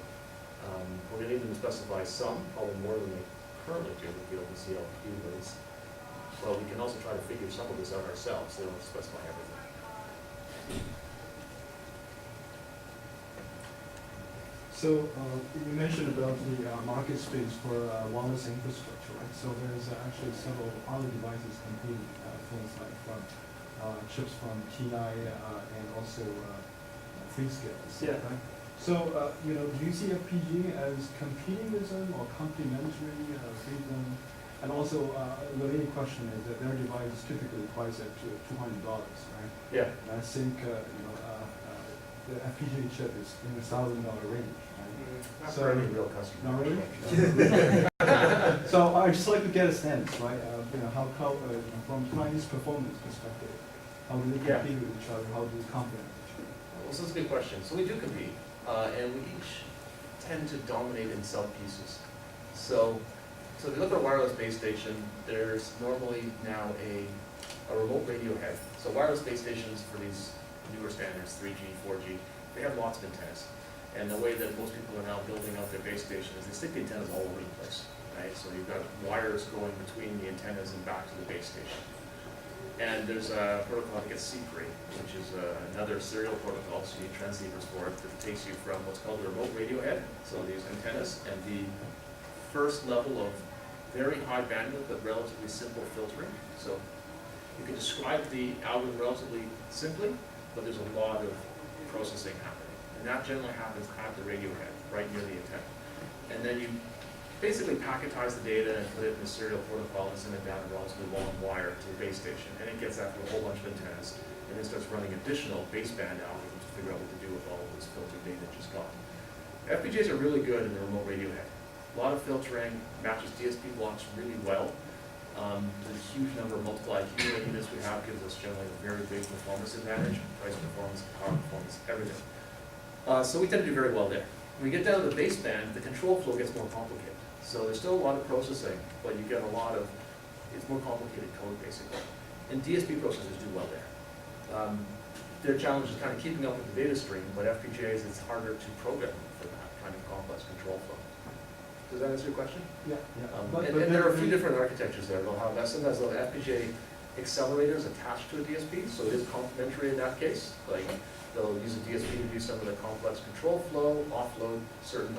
we're going to need them to specify some, probably more than they currently do with the OpenCL keywords. But we can also try to figure some of this out ourselves, so they don't specify everything. So you mentioned about the market space for wireless infrastructure, right? So there's actually several other devices competing, things like from chips from T9 and also Freescale. Yeah. Right? So do you see FPGA as competing with them or complementary with them? And also, the related question is that their device is typically priced at $200, right? Yeah. And I think the FPGA chip is in the $1,000 range. Not So- for any real customer. Not really? So I just like to get a sense, right? How from Chinese performance perspective, how do they Yeah. compete with each other? How do they complement each other? Well, so that's a good question. So we do compete, and we each tend to dominate in sub-pieces. So if you look at a wireless base station, there's normally now a remote radio head. So wireless base stations for these newer standards, 3G, 4G, they have lots of antennas. And the way that most people are now building out their base station is they stick the antennas all over the place, right? So you've got wires going between the antennas and back to the base station. And there's a protocol that gets C3, which is another serial protocol, so you need transceivers for it, that takes you from what's called the remote radio head, so these antennas, and the first level of very high bandwidth but relatively simple filtering. So you can describe the algorithm relatively simply, but there's a lot of processing happening. And that generally happens at the radio head, right near the antenna. And then you basically packetize the data and put it in a serial protocol and send it down a relatively long wire to the base station. And it gets that for a whole bunch of antennas, and then starts running additional baseband algorithms to figure out what to do with all of this filtered data that just got. FPGAs are really good in the remote radio head. A lot of filtering, matches DSP blocks really well. The huge number of multiple IQ units we have gives us generally a very big performance advantage, price performance, power performance, everything. So we tend to do very well there. When we get down to the baseband, the control flow gets more complicated. So there's still a lot of processing, but you get a lot of, it's more complicated code basically. And DSP processors do well there. Their challenge is kind of keeping up with the data stream, but FPGAs, it's harder to program for that kind of complex control flow. Does that answer your question? Yeah, yeah. And there are a few different architectures there. They'll have that. Sometimes they'll have FPGA accelerators attached to a DSP, so it is complementary in that case. Like they'll use a DSP to do some of the complex control flow, offload certain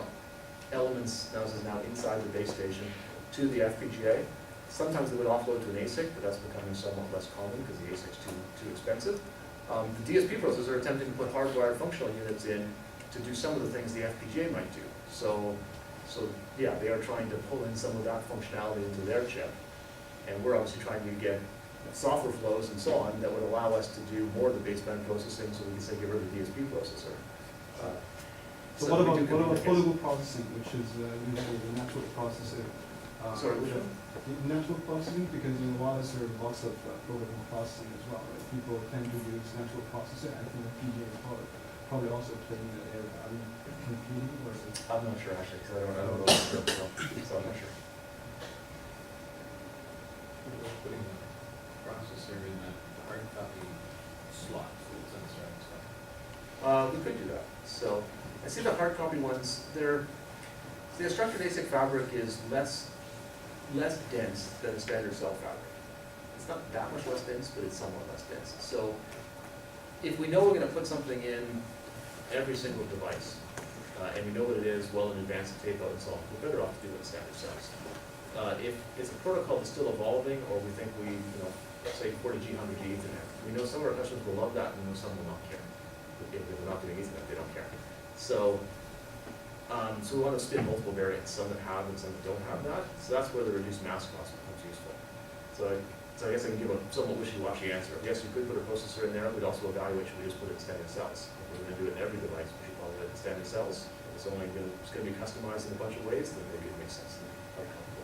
elements now inside the base station to the FPGA. Sometimes they would offload to an ASIC, but that's becoming somewhat less common because the ASIC's too expensive. The DSP processors are attempting to put hardwired functional units in to do some of the things the FPGA might do. So yeah, they are trying to pull in some of that functionality into their chip. And we're obviously trying to get software flows and so on that would allow us to do more of the baseband processing so we can say get rid of the DSP processor. So what about protocol processing, which is usually the network processing? Sorry, which one? Network processing, because in wireless there are lots of protocol processing as well. Right? People tend to use network processing. I think the FPGA is probably also playing in that area. I mean, competing or is it? I'm not sure actually, because I don't know so I'm not sure. Putting the processor in that hard copy slot, so it's on Stratix V. We could do that. So I see the hard copy ones. The structured ASIC fabric is less dense than a standard cell fabric. It's not that much less dense, but it's somewhat less dense. So if we know we're going to put something in every single device, and we know what it is well in advance of tape out and so on, we're better off to do it in standard cells. If it's a protocol that's still evolving, or we think say 40G, 100G Ethernet, we know some of our customers will love that, and we know some will not care. If they're not doing Ethernet, they don't care. So we want to spin multiple variants, some that have and some that don't have that. So that's where the reduced mass cost becomes useful. So I guess I can give a somewhat wishy-washy answer. Yes, you could put a processor in there. We'd also evaluate should we just put it in standard cells. If we're going to do it in every device, we should probably do it in standard cells. If it's going to be customized in a bunch of ways, then maybe it makes sense to be quite comfortable.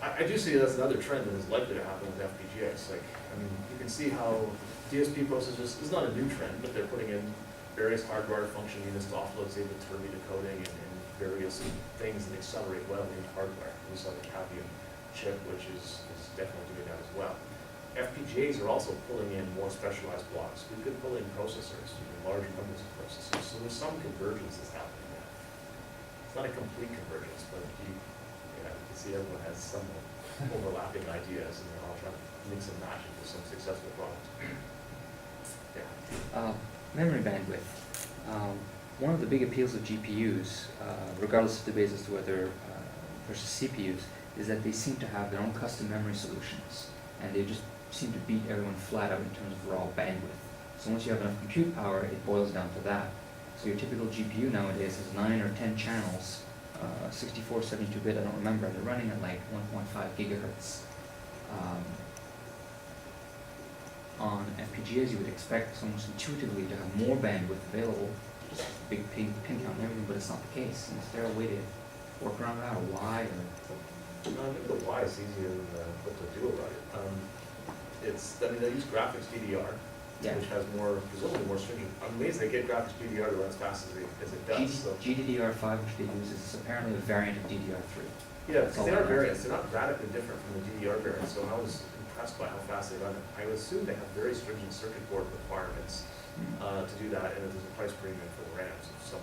I do see that's another trend that is likely to happen with FPGAs. Like, I mean, you can see how DSP processors is not a new trend, but they're putting in various hardware function units to offload, say, the Turby decoding and various things that accelerate well into hardware. We saw the Cavium chip, which is definitely doing that as well. FPGAs are also pulling in more specialized blocks. We could pull in processors, large numbers of processors. So there's some convergence that's happening there. It's not a complete convergence, but you can see everyone has some overlapping ideas, and they're all trying to mix and match into some successful products. Yeah. Memory bandwidth. One of the big appeals of GPUs, regardless of debate as to whether versus CPUs, is that they seem to have their own custom memory solutions, and they just seem to beat everyone flat out in terms of raw bandwidth. So once you have enough compute power, it boils down to that. So your typical GPU nowadays has 9 or 10 channels, 64, 72-bit, I don't remember, they're running at like 1.5 gigahertz. On FPGAs, you would expect almost intuitively to have more bandwidth available, just big pin count and everything, but it's not the case. And is there a way to work around that, or why? I think the why is easier than what to do about it. They use graphics DDR, which has presumably more stringent. I'm amazed they get graphics DDR to run as fast as it does. GDDR5, which they use, is apparently a variant of DDR3. Yeah, because they are variants. They're not radically different from the DDR variants. So when I was in impressed by how fast they run it. I would assume they have very stringent circuit board requirements to do that, and that there's a price premium for the RAMs of some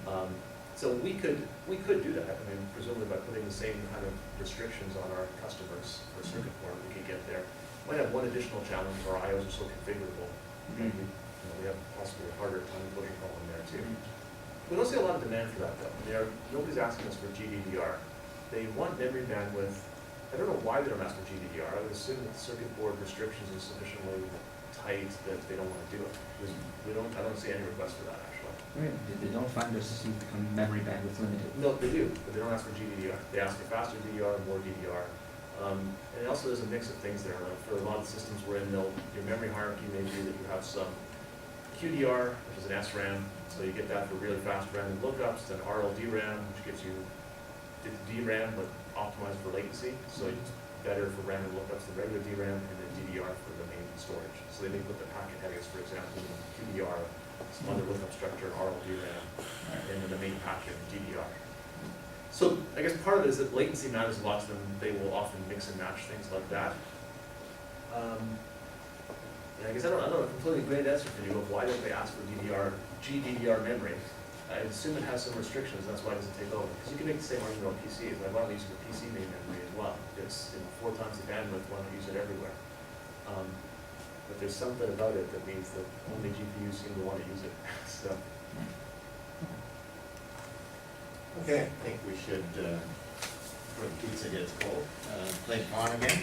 amount. So we could do that. I mean, presumably by putting the same kind of restrictions on our customers for circuit board, we could get there. Might have one additional challenge: our IOs are so configurable. And we have possibly a harder time putting it all in there too. We don't see a lot of demand for that though. Nobody's asking us for GDDR. They want memory bandwidth. I don't know why they don't ask for GDDR. I would assume that the circuit board restrictions are sufficiently tight that they don't want to do it. Because I don't see any request for that actually. Really? They don't find their systems become memory bandwidth limited. No, they do, but they don't ask for GDDR. They ask for faster DDR and more DDR. And also there's a mix of things there. Like for a lot of the systems we're in, your memory hierarchy may be that you have some QDR, which is an SRAM, so you get that for really fast random lookups, then RLDRAM, which gives you DRAM but optimized for latency, so it's better for random lookups than regular DRAM, and then DDR for the main storage. So they may put the packet headings, for example, in QDR, some other lookup structure, RLDRAM, and then the main packet DDR. So I guess part of it is that latency matters a lot to them. They will often mix and match things like that. I guess I don't know a completely great answer for you of why don't they ask for GDDR memory. I assume it has some restrictions, that's why it doesn't take over. Because you can make the same argument on PCs. Like, why don't we use it for PC main memory as well? It's 4 times the bandwidth, why don't we use it everywhere? But there's something about it that means that only GPUs seem to want to use it. So. Okay, I think we should, before the pizza gets cold, play the pawn again.